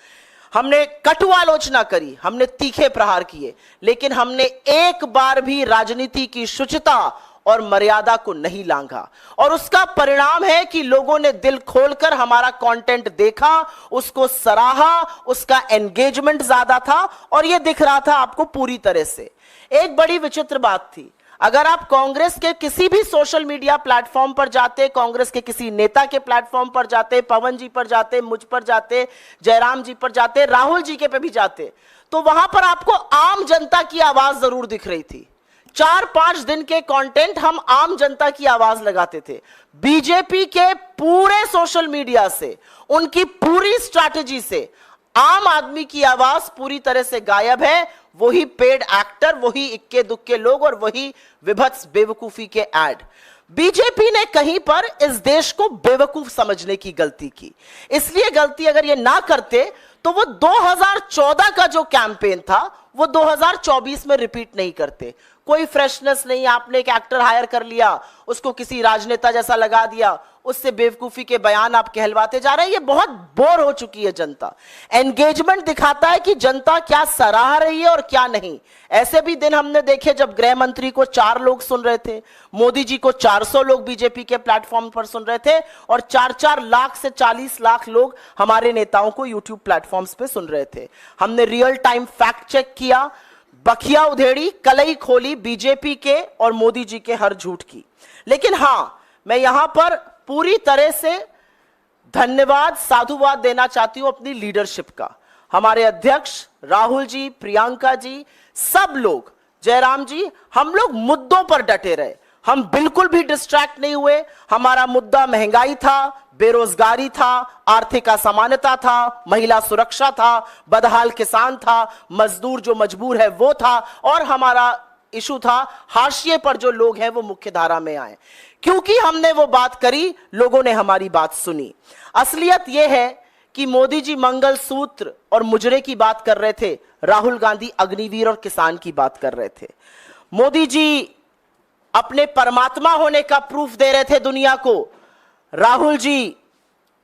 हमने कटु आलोचना करी, हमने तीखे प्रहार किए, लेकिन हमने एक बार भी राजनीति की शुचिता और मर्यादा को नहीं लांघा। और उसका परिणाम है कि लोगों ने दिल खोलकर हमारा कंटेंट देखा, उसको सराहा, उसका एंगेजमेंट ज्यादा था और यह दिख रहा था आपको पूरी तरह से। एक बड़ी विचित्र बात थी, अगर आप कांग्रेस के किसी भी सोशल मीडिया प्लेटफॉर्म पर जाते, कांग्रेस के किसी नेता के प्लेटफॉर्म पर जाते, पवन जी पर जाते, मुझ पर जाते, जयराम जी पर जाते, राहुल जी के पे भी जाते, तो वहां पर आपको आम जनता की आवाज जरूर दिख रही थी। 4-5 दिन के कंटेंट हम आम जनता की आवाज लगाते थे। बीजेपी के पूरे सोशल मीडिया से, उनकी पूरी स्ट्रैटेजी से आम आदमी की आवाज पूरी तरह से गायब है। वही पेड एक्टर, वही इक्के दुक्के लोग और वही विभत्स बेवकूफी के ऐड। बीजेपी ने कहीं पर इस देश को बेवकूफ समझने की गलती की। इसलिए गलती अगर ये ना करते तो वो 2014 का जो कैंपेन था वो 2024 में रिपीट नहीं करते। कोई फ्रेशनेस नहीं, आपने एक एक्टर हायर कर लिया, उसको किसी राजनेता जैसा लगा दिया, उससे बेवकूफी के बयान आप कहलवाते जा रहे हैं। ये बहुत बोर हो चुकी है जनता। एंगेजमेंट दिखाता है कि जनता क्या सराह रही है और क्या नहीं। ऐसे भी दिन हमने देखे जब गृह मंत्री को 4 लोग सुन रहे थे, मोदी जी को 400 लोग बीजेपी के प्लेटफॉर्म पर सुन रहे थे और 4-4 लाख से 40 लाख लोग हमारे नेताओं को यूट्यूब प्लेटफॉर्म्स पे सुन रहे थे। हमने रियल टाइम फैक्ट चेक किया, बखिया उधेड़ी, कलई खोली बीजेपी के और मोदी जी के हर झूठ की। लेकिन हां, मैं यहां पर पूरी तरह से धन्यवाद, साधुवाद देना चाहती हूं अपनी लीडरशिप का। हमारे अध्यक्ष राहुल जी, प्रियंका जी, सब लोग, जयराम जी, हम लोग मुद्दों पर डटे रहे। हम बिल्कुल भी डिस्ट्रैक्ट नहीं हुए। हमारा मुद्दा महंगाई था, बेरोजगारी था, आर्थिक असमानता था, महिला सुरक्षा था, बदहाल किसान था, मजदूर जो मजबूर है वो था, और हमारा इशू था हाशिए पर जो लोग हैं वो मुख्य धारा में आए। क्योंकि हमने वो बात करी, लोगों ने हमारी बात सुनी। असलियत यह है कि मोदी जी मंगल सूत्र और मुजरे की बात कर रहे थे, राहुल गांधी अग्निवीर और किसान की बात कर रहे थे। मोदी जी अपने परमात्मा होने का प्रूफ दे रहे थे दुनिया को। राहुल जी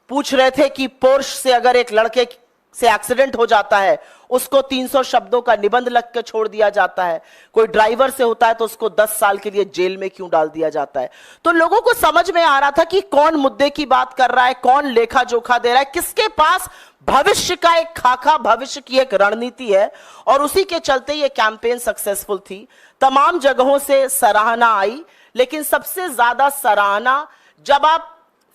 पूछ रहे थे कि पोर्श से अगर एक लड़के से एक्सीडेंट हो जाता है उसको 300 शब्दों का निबंध लग के छोड़ दिया जाता है। कोई ड्राइवर से होता है तो उसको 10 साल के लिए जेल में क्यों डाल दिया जाता है। तो लोगों को समझ में आ रहा था कि कौन मुद्दे की बात कर रहा है, कौन लेखा जोखा दे रहा है, किसके पास भविष्य का एक खाका, भविष्य की एक रणनीति है। और उसी के चलते ये कैंपेन सक्सेसफुल थी। तमाम जगहों से सराहना आई, लेकिन सबसे ज्यादा सराहना जब आप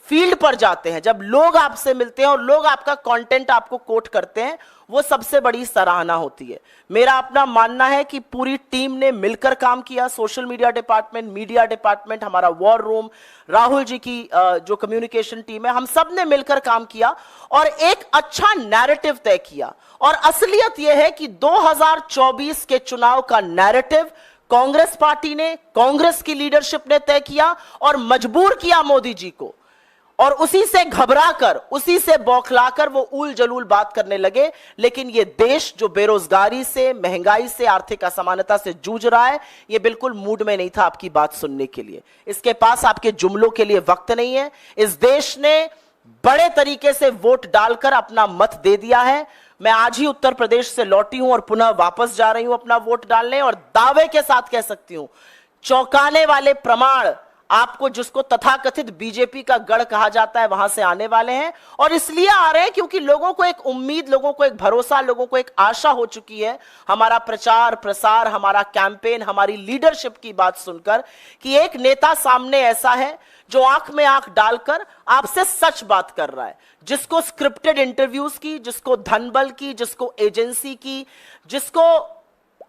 फील्ड पर जाते हैं, जब लोग आपसे मिलते हैं और लोग आपका कंटेंट आपको कोट करते हैं, वो सबसे बड़ी सराहना होती है। मेरा अपना मानना है कि पूरी टीम ने मिलकर काम किया, social media department, media department, हमारा वॉर रूम, राहुल जी की जो कम्युनिकेशन टीम है, हम सब ने मिलकर काम किया और एक अच्छा नैरेटिव तय किया। और असलियत यह है कि 2024 के चुनाव का नैरेटिव कांग्रेस पार्टी ने, कांग्रेस की लीडरशिप ने तय किया और मजबूर किया मोदी जी को। और उसी से घबराकर, उसी से बौखलाकर वो उल जलूल बात करने लगे। लेकिन ये देश जो बेरोजगारी से, महंगाई से, आर्थिक असमानता से जूझ रहा है, ये बिल्कुल मूड में नहीं था आपकी बात सुनने के लिए। इसके पास आपके जुमलों के लिए वक्त नहीं है। इस देश ने बड़े तरीके से वोट डालकर अपना मत दे दिया है। मैं आज ही उत्तर प्रदेश से लौटी हूं और पुनः वापस जा रही हूं अपना वोट डालने, और दावे के साथ कह सकती हूं, चौंकाने वाले प्रमाण आपको, जिसको तथाकथित बीजेपी का गढ़ कहा जाता है, वहां से आने वाले हैं। और इसलिए आ रहे हैं क्योंकि लोगों को एक उम्मीद, लोगों को एक भरोसा, लोगों को एक आशा हो चुकी है हमारा प्रचार प्रसार, हमारा कैंपेन, हमारी लीडरशिप की बात सुनकर, कि एक नेता सामने ऐसा है जो आंख में आंख डालकर आपसे सच बात कर रहा है, जिसको स्क्रिप्टेड इंटरव्यूज की, जिसको धनबल की, जिसको एजेंसी की, जिसको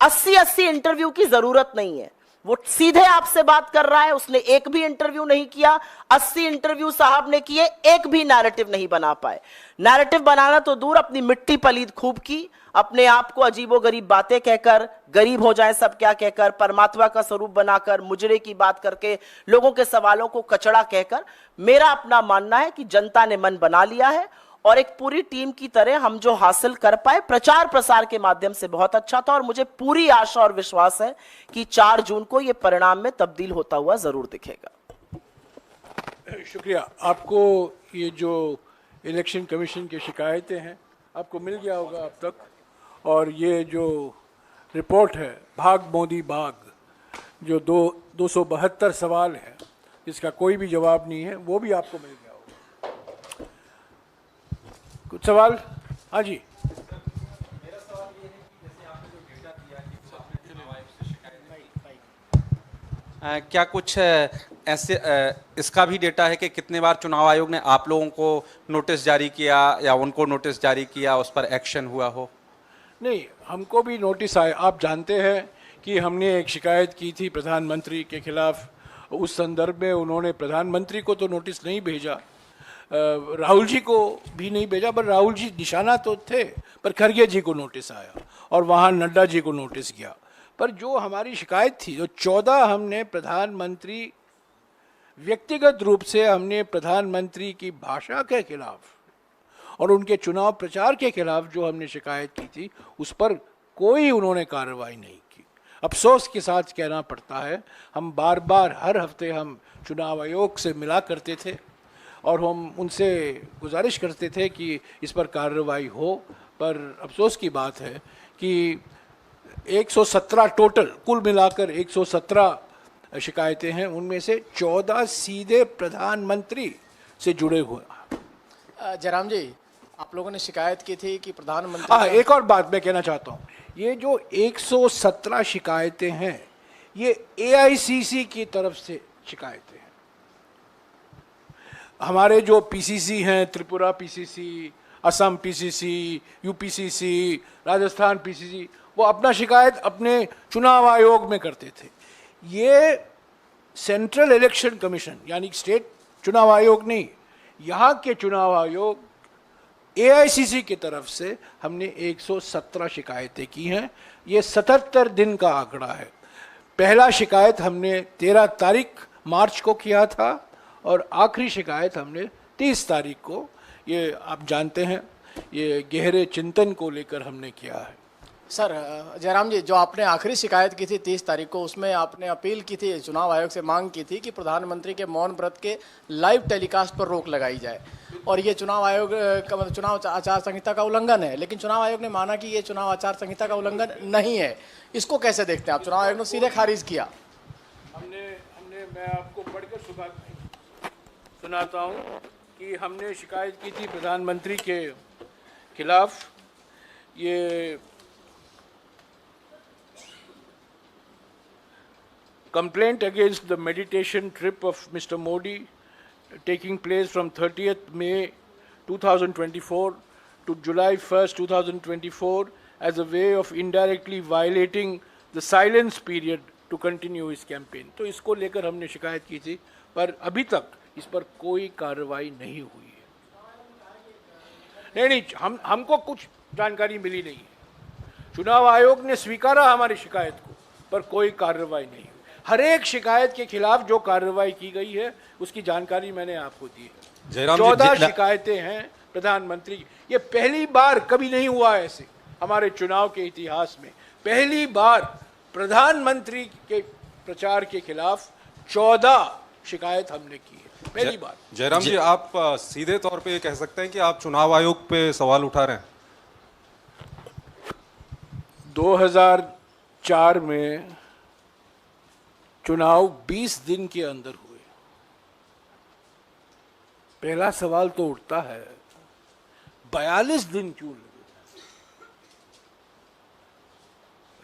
80-80 इंटरव्यू की जरूरत नहीं है। वो सीधे आपसे बात कर रहा है। उसने एक भी इंटरव्यू नहीं किया, 80 इंटरव्यू साहब ने किए, एक भी नैरेटिव नहीं बना पाए। नैरेटिव बनाना तो दूर, अपनी मिट्टी पलीद खूब की, अपने आप को अजीबोगरीब बातें कहकर, गरीब हो जाए सब क्या कहकर, परमात्मा का स्वरूप बनाकर, मुजरे की बात करके, लोगों के सवालों को कचड़ा कहकर। मेरा अपना मानना है कि जनता ने मन बना लिया है और एक पूरी टीम की तरह हम जो हासिल कर पाए प्रचार प्रसार के माध्यम से बहुत अच्छा था। और मुझे पूरी आशा और विश्वास है कि 4 जून को यह परिणाम में तब्दील होता हुआ जरूर दिखेगा। शुक्रिया। आपको ये जो इलेक्शन कमीशन की शिकायतें हैं आपको मिल गया होगा अब तक, और ये जो रिपोर्ट है भाग मोदी भाग, जो 272 सवाल है जिसका कोई भी जवाब नहीं है, वो भी आपको मिल गया होगा। कुछ सवाल? हाँ जी। मेरा सवाल ये है कि जैसे आपने जो डेटा दिया कि जो आपने चुनाव आयोग से शिकायत क्या कुछ ऐसे इसका भी डेटा है कि कितने बार चुनाव आयोग ने आप लोगों को नोटिस जारी किया या उनको नोटिस जारी किया, उस पर एक्शन हुआ हो? नहीं, हमको भी नोटिस आए। आप जानते हैं कि हमने एक शिकायत की थी प्रधानमंत्री के खिलाफ, उस संदर्भ में उन्होंने प्रधानमंत्री को तो नोटिस नहीं भेजा, राहुल जी को भी नहीं भेजा, पर राहुल जी निशाना तो थे, पर खरगे जी को नोटिस आया और वहाँ नड्डा जी को नोटिस गया। पर जो हमारी शिकायत थी, जो 14 हमने प्रधानमंत्री, व्यक्तिगत रूप से हमने प्रधानमंत्री की भाषा के खिलाफ और उनके चुनाव प्रचार के खिलाफ जो हमने शिकायत की थी, उस पर कोई उन्होंने कार्रवाई नहीं की। अफसोस के साथ कहना पड़ता है, हम बार बार हर हफ्ते हम चुनाव आयोग से मिला करते थे और हम उनसे गुजारिश करते थे कि इस पर कार्रवाई हो, पर अफसोस की बात है कि 117 टोटल, कुल मिलाकर 117 शिकायतें हैं, उनमें से 14 सीधे प्रधानमंत्री से जुड़े हुए। जयराम जी, आप लोगों ने शिकायत की थी कि प्रधानमंत्री एक और बात मैं कहना चाहता हूँ, ये जो 117 शिकायतें हैं, ये AICC की तरफ से शिकायतें हैं। हमारे जो PCC हैं, Tripura PCC, Assam PCC, UPCC, Rajasthan PCC, वो अपना शिकायत अपने चुनाव आयोग में करते थे। ये सेंट्रल इलेक्शन कमीशन यानी स्टेट चुनाव आयोग नहीं, यहाँ के चुनाव आयोग AICC की तरफ से हमने 117 शिकायतें की हैं। ये 77 दिन का आंकड़ा है। पहला शिकायत हमने 13 तारीख मार्च को किया था और आखिरी शिकायत हमने 30 तारीख को, ये आप जानते हैं, ये गहरे चिंतन को लेकर हमने किया है। सर जयराम जी, जो आपने आखिरी शिकायत की थी 30 तारीख को, उसमें आपने अपील की थी, चुनाव आयोग से मांग की थी कि प्रधानमंत्री के मौन व्रत के लाइव टेलीकास्ट पर रोक लगाई जाए, और ये चुनाव आयोग का मतलब चुनाव आचार संहिता का उल्लंघन है। लेकिन चुनाव आयोग ने माना कि ये चुनाव आचार संहिता का उल्लंघन नहीं है। इसको कैसे देखते हैं आप? चुनाव आयोग ने सीधे खारिज किया। मैं आपको पढ़कर सुनाता हूँ कि हमने शिकायत की थी प्रधानमंत्री के खिलाफ। ये complaint against the meditation trip of Mr. Modi taking place from 30th May 2024 to July 1st 2024 as a way of indirectly violating the silence period to continue his campaign। तो इसको लेकर हमने शिकायत की थी, पर अभी तक इस पर कोई कार्रवाई नहीं हुई है। नहीं, हमको कुछ जानकारी मिली नहीं है। चुनाव आयोग ने स्वीकारा हमारी शिकायत को, पर कोई कार्रवाई नहीं हुई। हर एक शिकायत के खिलाफ जो कार्रवाई की गई है उसकी जानकारी मैंने आपको दी है। 14 शिकायतें हैं प्रधानमंत्री की। ये पहली बार, कभी नहीं हुआ ऐसे हमारे चुनाव के इतिहास में, पहली बार प्रधानमंत्री के प्रचार के खिलाफ 14 शिकायत हमने की है, पहली बार। जयराम जी, आप सीधे तौर पे ये कह सकते हैं कि आप चुनाव आयोग पे सवाल उठा रहे हैं? 2004 में चुनाव 20 दिन के अंदर हुए। पहला सवाल तो उठता है 42 दिन क्यों लगे?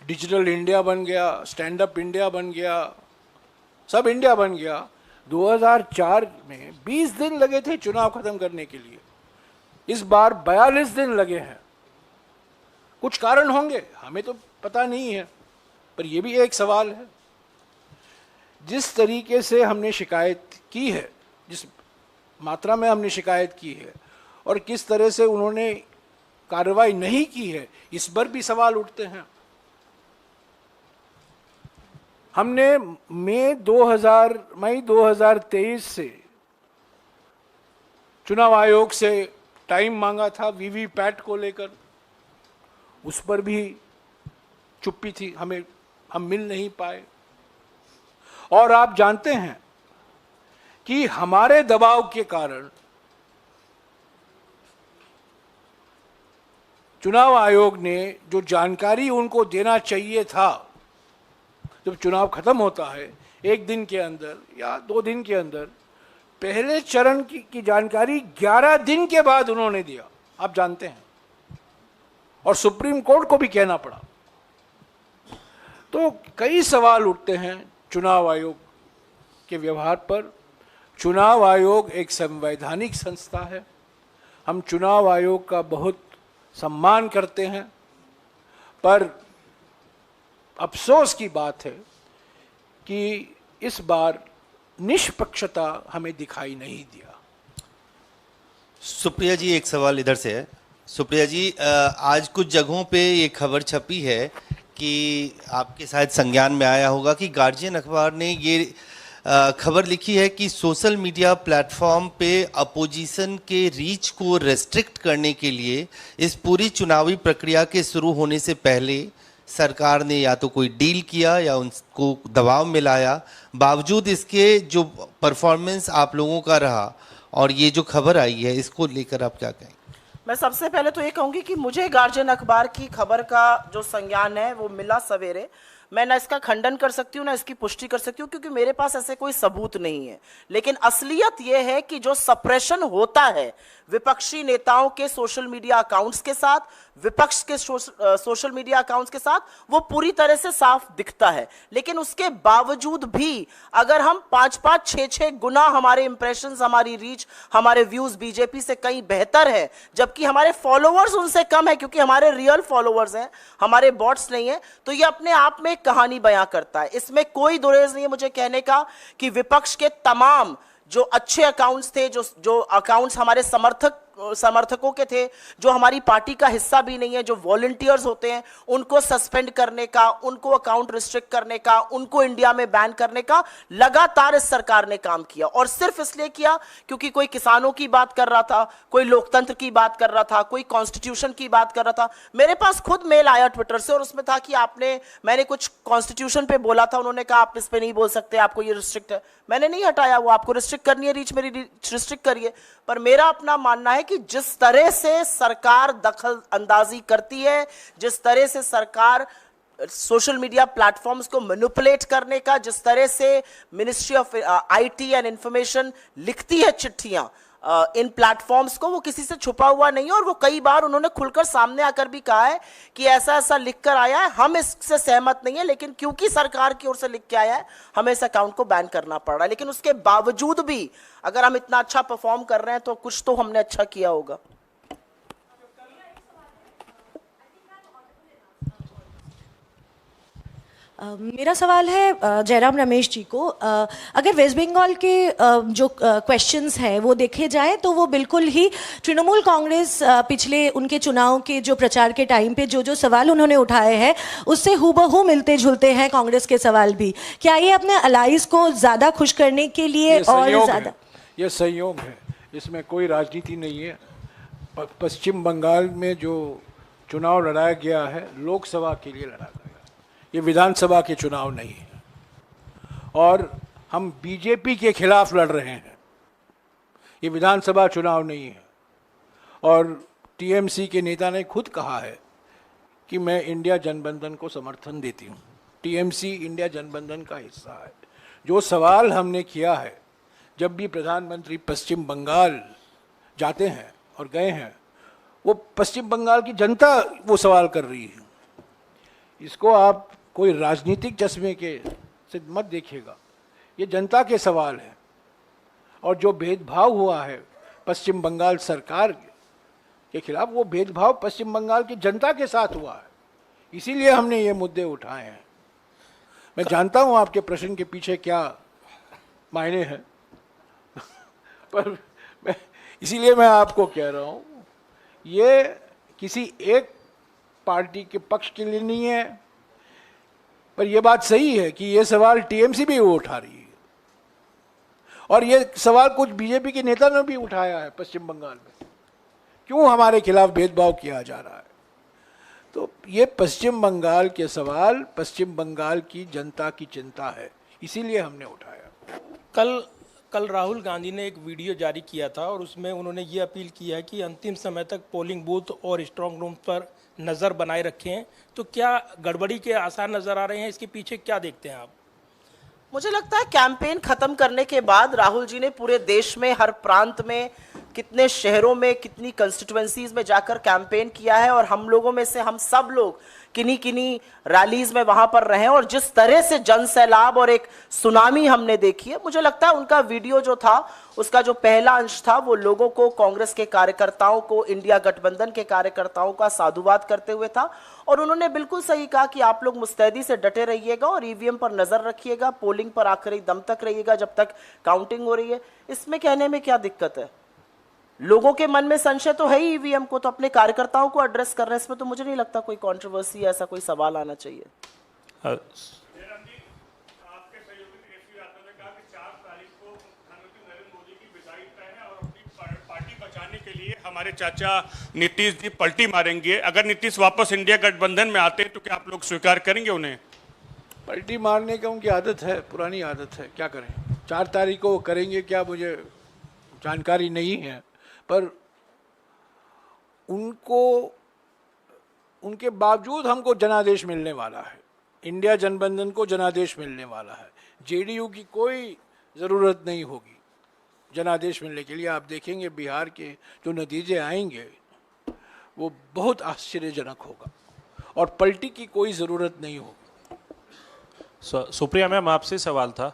डिजिटल इंडिया बन गया, स्टैंड अप इंडिया बन गया, सब इंडिया बन गया। 2004 में 20 दिन लगे थे चुनाव खत्म करने के लिए, इस बार 42 दिन लगे हैं। कुछ कारण होंगे, हमें तो पता नहीं है, पर यह भी एक सवाल है। जिस तरीके से हमने शिकायत की है, जिस मात्रा में हमने शिकायत की है, और किस तरह से उन्होंने कार्रवाई नहीं की है, इस पर भी सवाल उठते हैं। हमने मई 2023 से चुनाव आयोग से टाइम मांगा था वीवीपैट को लेकर, उस पर भी चुप्पी थी, हम मिल नहीं पाए। और आप जानते हैं कि हमारे दबाव के कारण चुनाव आयोग ने जो जानकारी उनको देना चाहिए था, जब चुनाव खत्म होता है 1 दिन के अंदर या 2 दिन के अंदर, पहले चरण की जानकारी 11 दिन के बाद उन्होंने दिया, आप जानते हैं, और सुप्रीम कोर्ट को भी कहना पड़ा। तो कई सवाल उठते हैं चुनाव आयोग के व्यवहार पर। चुनाव आयोग एक संवैधानिक संस्था है, हम चुनाव आयोग का बहुत सम्मान करते हैं, पर अफसोस की बात है कि इस बार निष्पक्षता हमें दिखाई नहीं दिया। सुप्रिया जी, एक सवाल इधर से है। सुप्रिया जी, आज कुछ जगहों पे ये खबर छपी है कि आपके शायद संज्ञान में आया होगा कि गार्जियन अखबार ने ये खबर लिखी है कि सोशल मीडिया प्लेटफॉर्म पे अपोजिशन के रीच को रेस्ट्रिक्ट करने के लिए इस पूरी चुनावी प्रक्रिया के शुरू होने से पहले सरकार ने या तो कोई डील किया या उनको दबाव में लाया। बावजूद इसके जो परफॉर्मेंस आप लोगों का रहा और ये जो खबर आई है, इसको लेकर आप क्या कहें? मैं सबसे पहले तो ये कहूंगी कि मुझे गार्जियन अखबार की खबर का जो संज्ञान है वो मिला सवेरे। मैं ना इसका खंडन कर सकती हूँ ना इसकी पुष्टि कर सकती हूँ, क्योंकि मेरे पास ऐसे कोई सबूत नहीं है। लेकिन असलियत यह है कि जो सप्रेशन होता है विपक्षी नेताओं के सोशल मीडिया अकाउंट्स के साथ, विपक्ष के सोशल मीडिया अकाउंट्स के साथ, वो पूरी तरह से साफ दिखता है। लेकिन उसके बावजूद भी अगर हम 5-5, 6-6 गुना हमारे इंप्रेशंस, हमारी रीच, हमारे व्यूज बीजेपी से कहीं बेहतर है, जबकि हमारे फॉलोअर्स उनसे कम है, क्योंकि हमारे रियल फॉलोअर्स हैं, हमारे बॉट्स नहीं है, तो ये अपने आप में एक कहानी बयां करता है। इसमें कोई दुरेज नहीं है मुझे कहने का कि विपक्ष के तमाम जो अच्छे अकाउंट्स थे, जो अकाउंट्स हमारे समर्थक समर्थकों के थे, जो हमारी पार्टी का हिस्सा भी नहीं है, जो वॉलंटियर्स होते हैं, उनको सस्पेंड करने का, उनको अकाउंट रिस्ट्रिक्ट करने का, उनको इंडिया में बैन करने का लगातार इस सरकार ने काम किया। और सिर्फ इसलिए किया क्योंकि कोई किसानों की बात कर रहा था, कोई लोकतंत्र की बात कर रहा था, कोई कॉन्स्टिट्यूशन की बात कर रहा था। मेरे पास खुद मेल आया ट्विटर से और उसमें था कि मैंने कुछ कॉन्स्टिट्यूशन पे बोला था, उन्होंने कहा आप इस पे नहीं बोल सकते, आपको ये रिस्ट्रिक्ट है। मैंने नहीं हटाया, वो आपको रिस्ट्रिक्ट करनी है रीच, मेरी रीच रिस्ट्रिक्ट करिए। पर मेरा अपना मानना है कि जिस तरह से सरकार दखल अंदाजी करती है, जिस तरह से सरकार सोशल मीडिया प्लेटफॉर्म्स को मैनिपुलेट करने का, जिस तरह से ministry of IT and information लिखती है चिट्ठियां इन प्लेटफॉर्म्स को, वो किसी से छुपा हुआ नहीं है। और वो कई बार उन्होंने खुलकर सामने आकर भी कहा है कि ऐसा ऐसा लिख कर आया है, हम इससे सहमत नहीं है, लेकिन क्योंकि सरकार की ओर से लिख के आया है हमें इस अकाउंट को बैन करना पड़ रहा है। लेकिन उसके बावजूद भी अगर हम इतना अच्छा परफॉर्म कर रहे हैं तो कुछ तो हमने अच्छा किया होगा। मेरा सवाल है जयराम रमेश जी को। अगर वेस्ट बंगाल के जो क्वेश्चंस हैं वो देखे जाए तो वो बिल्कुल ही तृणमूल कांग्रेस पिछले उनके चुनाव के जो प्रचार के टाइम पे जो सवाल उन्होंने उठाए हैं उससे हूबहू मिलते जुलते हैं कांग्रेस के सवाल भी। क्या ये अपने अलाइज को ज़्यादा खुश करने के लिए और ज़्यादा? ये संयोग है, इसमें कोई राजनीति नहीं है। पश्चिम बंगाल में जो चुनाव लड़ाया गया है लोकसभा के लिए लड़ा गया, ये विधानसभा के चुनाव नहीं है। और हम बीजेपी के खिलाफ लड़ रहे हैं, ये विधानसभा चुनाव नहीं है। और टीएमसी के नेता ने खुद कहा है कि मैं इंडिया जनबंधन को समर्थन देती हूँ। टीएमसी इंडिया जनबंधन का हिस्सा है। जो सवाल हमने किया है, जब भी प्रधानमंत्री पश्चिम बंगाल जाते हैं और गए हैं, वो पश्चिम बंगाल की जनता वो सवाल कर रही है। इसको आप कोई राजनीतिक चश्मे के से मत देखिएगा, ये जनता के सवाल है। और जो भेदभाव हुआ है पश्चिम बंगाल सरकार के खिलाफ, वो भेदभाव पश्चिम बंगाल की जनता के साथ हुआ है, इसीलिए हमने ये मुद्दे उठाए हैं। मैं जानता हूँ आपके प्रश्न के पीछे क्या मायने हैं पर इसीलिए मैं आपको कह रहा हूँ, ये किसी एक पार्टी के पक्ष के लिए नहीं है। पर यह बात सही है कि यह सवाल टीएमसी भी उठा रही है और ये सवाल कुछ बीजेपी के नेता ने भी उठाया है पश्चिम बंगाल में, क्यों हमारे खिलाफ भेदभाव किया जा रहा है। तो ये पश्चिम बंगाल के सवाल पश्चिम बंगाल की जनता की चिंता है, इसीलिए हमने उठाया। कल राहुल गांधी ने एक वीडियो जारी किया था और उसमें उन्होंने ये अपील किया कि अंतिम समय तक पोलिंग बूथ और स्ट्रांग रूम पर नज़र बनाए रखें। तो क्या गड़बड़ी के आसार नज़र आ रहे हैं, इसके पीछे क्या देखते हैं आप? मुझे लगता है कैंपेन खत्म करने के बाद राहुल जी ने पूरे देश में हर प्रांत में, कितने शहरों में, कितनी कंस्टिट्यूएंसीज में जाकर कैंपेन किया है। और हम लोगों में से हम सब लोग किन्हीं रैलीज में वहां पर रहे और जिस तरह से जन सैलाब और एक सुनामी हमने देखी है, मुझे लगता है उनका वीडियो जो था उसका जो पहला अंश था वो लोगों को, कांग्रेस के कार्यकर्ताओं को, इंडिया गठबंधन के कार्यकर्ताओं का साधुवाद करते हुए था। और उन्होंने बिल्कुल सही कहा कि आप लोग मुस्तैदी से डटे रहिएगा और ईवीएम पर नजर रखिएगा, पोलिंग पर आखिरी दम तक रहिएगा जब तक काउंटिंग हो रही है। इसमें कहने में क्या दिक्कत है? लोगों के मन में संशय तो है ही ईवीएम को, तो अपने कार्यकर्ताओं को एड्रेस कर रहे हैं, इसमें तो मुझे नहीं लगता कोई कंट्रोवर्सी, ऐसा कोई सवाल आना चाहिए। आपके सहयोगी एसपी यादव ने कहा कि 4 तारीख को प्रधानमंत्री नरेंद्र मोदी की विदाई तय है और अपनी पार्टी बचाने के लिए हमारे चाचा नीतीश जी पलटी मारेंगे। अगर नीतीश वापस इंडिया गठबंधन में आते हैं तो क्या आप लोग स्वीकार करेंगे उन्हें? पलटी मारने का उनकी आदत है, पुरानी आदत है, क्या करें। 4 तारीख को करेंगे क्या मुझे जानकारी नहीं है, पर उनके बावजूद हमको जनादेश मिलने वाला है, इंडिया जनबंधन को जनादेश मिलने वाला है। जेडीयू की कोई ज़रूरत नहीं होगी जनादेश मिलने के लिए। आप देखेंगे बिहार के जो नतीजे आएंगे वो बहुत आश्चर्यजनक होगा और पलटी की कोई ज़रूरत नहीं होगी। सुप्रिया मैम, आपसे सवाल था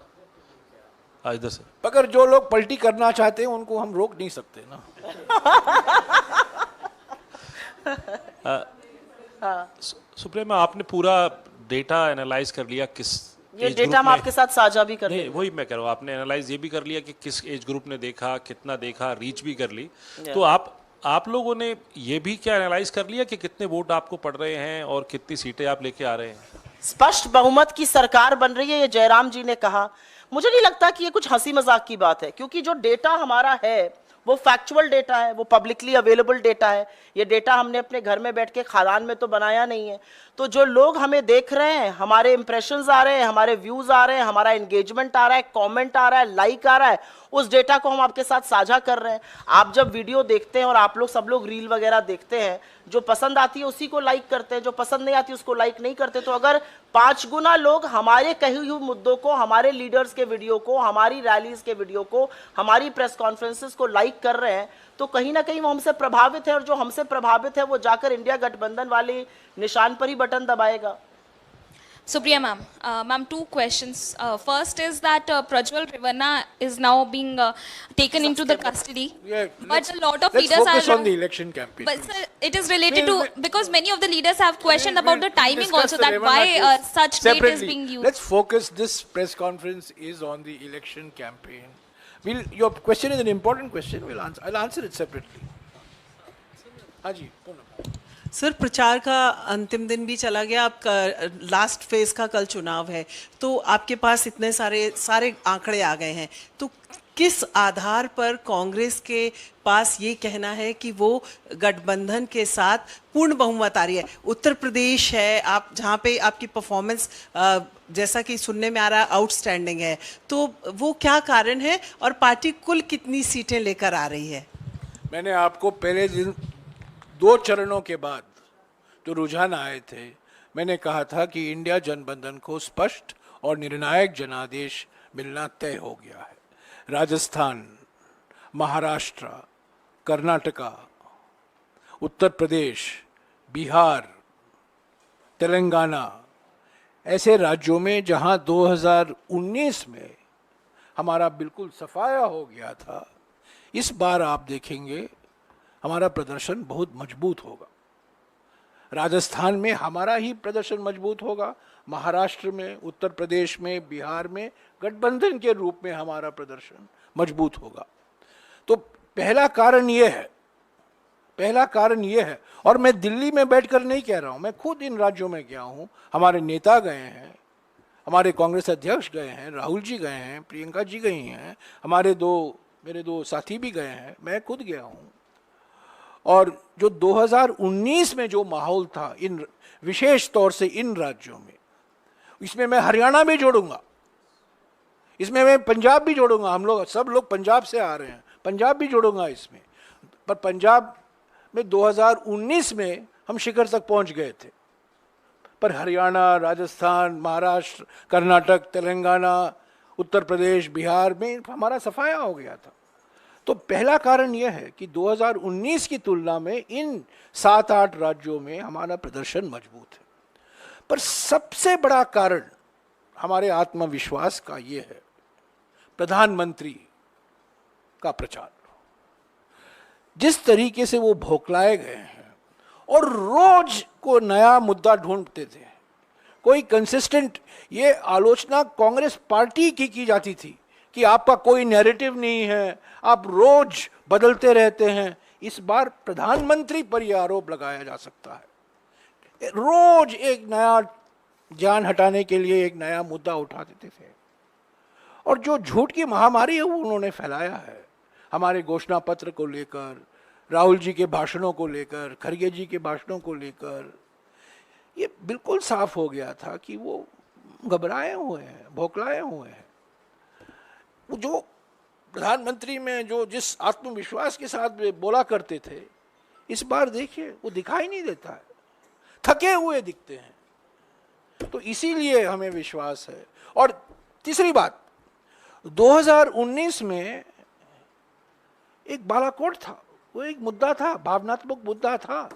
इधर से। अगर जो लोग पलटी करना चाहते हैं उनको हम रोक नहीं सकते ना। सुप्रिया मैम, आपने पूरा डेटा एनालाइज कर लिया, किस ये डेटा हम आपके साथ साझा भी कर नहीं, वही मैं कह रहा हूँ, आपने एनालाइज ये भी कर लिया कि किस एज ग्रुप ने देखा, कितना देखा, रीच भी कर ली। तो आप आप लोगों ने ये भी क्या एनालाइज कर लिया कि कितने वोट आपको पड़ रहे हैं और कितनी सीटें आप लेके आ रहे हैं? स्पष्ट बहुमत की सरकार बन रही है, ये जयराम जी ने कहा। मुझे नहीं लगता कि ये कुछ हंसी मजाक की बात है, क्योंकि जो डेटा हमारा है वो फैक्चुअल डेटा है, वो पब्लिकली अवेलेबल डेटा है। ये डेटा हमने अपने घर में बैठ के खादान में तो बनाया नहीं है। तो जो लोग हमें देख रहे हैं, हमारे इंप्रेशंस आ रहे हैं, हमारे व्यूज आ रहे हैं, हमारा एंगेजमेंट आ रहा है, कमेंट आ रहा है, लाइक आ रहा है, उस डेटा को हम आपके साथ साझा कर रहे हैं। आप जब वीडियो देखते हैं और आप लोग सब लोग रील वगैरह देखते हैं, जो पसंद आती है उसी को लाइक करते हैं, जो पसंद नहीं आती उसको लाइक नहीं करते। तो अगर 5 गुना लोग हमारे कहे हुए मुद्दों को, हमारे लीडर्स के वीडियो को, हमारी रैलीज के वीडियो को, हमारी प्रेस कॉन्फ्रेंसेस को लाइक कर रहे हैं, तो कहीं ना कहीं वो हमसे प्रभावित है, और जो हमसे प्रभावित है वो जाकर इंडिया गठबंधन वाले निशान पर ही button दबाएगा। Supriya ma'am, ma'am, 2 questions. First is that Prajwal Revanna is now being taken into the custody, but a lot of leaders focus are on the election campaign. But sir, it is related to, because many of the leaders have questioned about the timing discuss also, the that Revanna why case such date is separately. being used. Let's focus. This press conference is on the election campaign. Your question is an important question. I'll answer it separately. हाँ जी, Poonam. Sir, प्रचार का अंतिम दिन भी चला गया, आपका last phase का कल चुनाव है, तो आपके पास इतने सारे आंकड़े आ गए हैं, तो किस आधार पर कांग्रेस के पास ये कहना है कि वो गठबंधन के साथ पूर्ण बहुमत आ रही है? उत्तर प्रदेश है, आप जहाँ पे आपकी परफॉर्मेंस जैसा कि सुनने में आ रहा है आउटस्टैंडिंग है, तो वो क्या कारण है और पार्टी कुल कितनी सीटें लेकर आ रही है? मैंने आपको पहले दिन 2 चरणों के बाद जो रुझान आए थे, मैंने कहा था कि इंडिया जनबंधन को स्पष्ट और निर्णायक जनादेश मिलना तय हो गया है। राजस्थान, महाराष्ट्र, कर्नाटका, उत्तर प्रदेश, बिहार, तेलंगाना, ऐसे राज्यों में जहां 2019 में हमारा बिल्कुल सफाया हो गया था, इस बार आप देखेंगे हमारा प्रदर्शन बहुत मजबूत होगा। राजस्थान में हमारा ही प्रदर्शन मजबूत होगा, महाराष्ट्र में, उत्तर प्रदेश में, बिहार में गठबंधन के रूप में हमारा प्रदर्शन मजबूत होगा। तो पहला कारण ये है, और मैं दिल्ली में बैठकर नहीं कह रहा हूं, मैं खुद इन राज्यों में गया हूं, हमारे नेता गए हैं, हमारे कांग्रेस अध्यक्ष गए हैं, राहुल जी गए हैं, प्रियंका जी गई हैं, मेरे 2 साथी भी गए हैं, मैं खुद गया हूं। और जो 2019 में जो माहौल था इन विशेष तौर से इन राज्यों में, इसमें मैं हरियाणा भी जोड़ूंगा, इसमें मैं पंजाब भी जोड़ूंगा, हम लोग सब लोग पंजाब से आ रहे हैं, पंजाब भी जोड़ूंगा इसमें। पर पंजाब में 2019 में हम शिखर तक पहुंच गए थे, पर हरियाणा, राजस्थान, महाराष्ट्र, कर्नाटक, तेलंगाना, उत्तर प्रदेश, बिहार में हमारा सफाया हो गया था। तो पहला कारण यह है कि 2019 की तुलना में इन 7-8 राज्यों में हमारा प्रदर्शन मजबूत है। पर सबसे बड़ा कारण हमारे आत्मविश्वास का ये है, प्रधानमंत्री का प्रचार। जिस तरीके से वो भोकलाए गए हैं और रोज को नया मुद्दा ढूंढते थे, कोई कंसिस्टेंट, ये आलोचना कांग्रेस पार्टी की जाती थी कि आपका कोई नैरेटिव नहीं है, आप रोज बदलते रहते हैं। इस बार प्रधानमंत्री पर यह आरोप लगाया जा सकता है, रोज एक नया जान हटाने के लिए एक नया मुद्दा उठा देते थे, और जो झूठ की महामारी है वो उन्होंने फैलाया है। हमारे घोषणा पत्र को लेकर, राहुल जी के भाषणों को लेकर, खड़गे जी के भाषणों को लेकर, ये बिल्कुल साफ हो गया था कि वो घबराए हुए हैं, भोकलाए हुए हैं। जो प्रधानमंत्री में जो जिस आत्मविश्वास के साथ बोला करते थे, इस बार देखिए वो दिखाई नहीं देता है, थके हुए दिखते हैं। तो इसीलिए हमें विश्वास है। और तीसरी बात, 2019 में एक बालाकोट था, वो एक मुद्दा था, भावनात्मक मुद्दा था।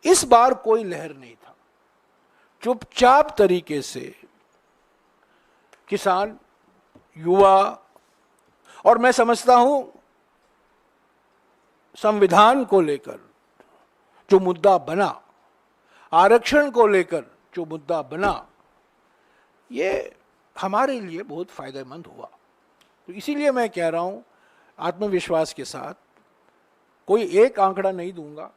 इस बार कोई लहर नहीं था, चुपचाप तरीके से किसान, युवा, और मैं समझता हूं संविधान को लेकर जो मुद्दा बना, आरक्षण को लेकर जो मुद्दा बना, ये हमारे लिए बहुत फायदेमंद हुआ। तो इसीलिए मैं कह रहा हूं आत्मविश्वास के साथ कोई एक आंकड़ा नहीं दूंगा,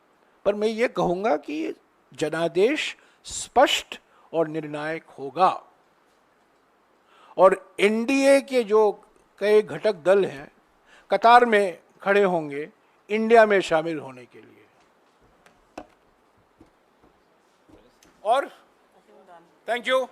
पर मैं ये कहूंगा कि जनादेश स्पष्ट और निर्णायक होगा और एनडीए के जो कई घटक दल हैं कतार में खड़े होंगे इंडिया में शामिल होने के लिए। और थैंक यू।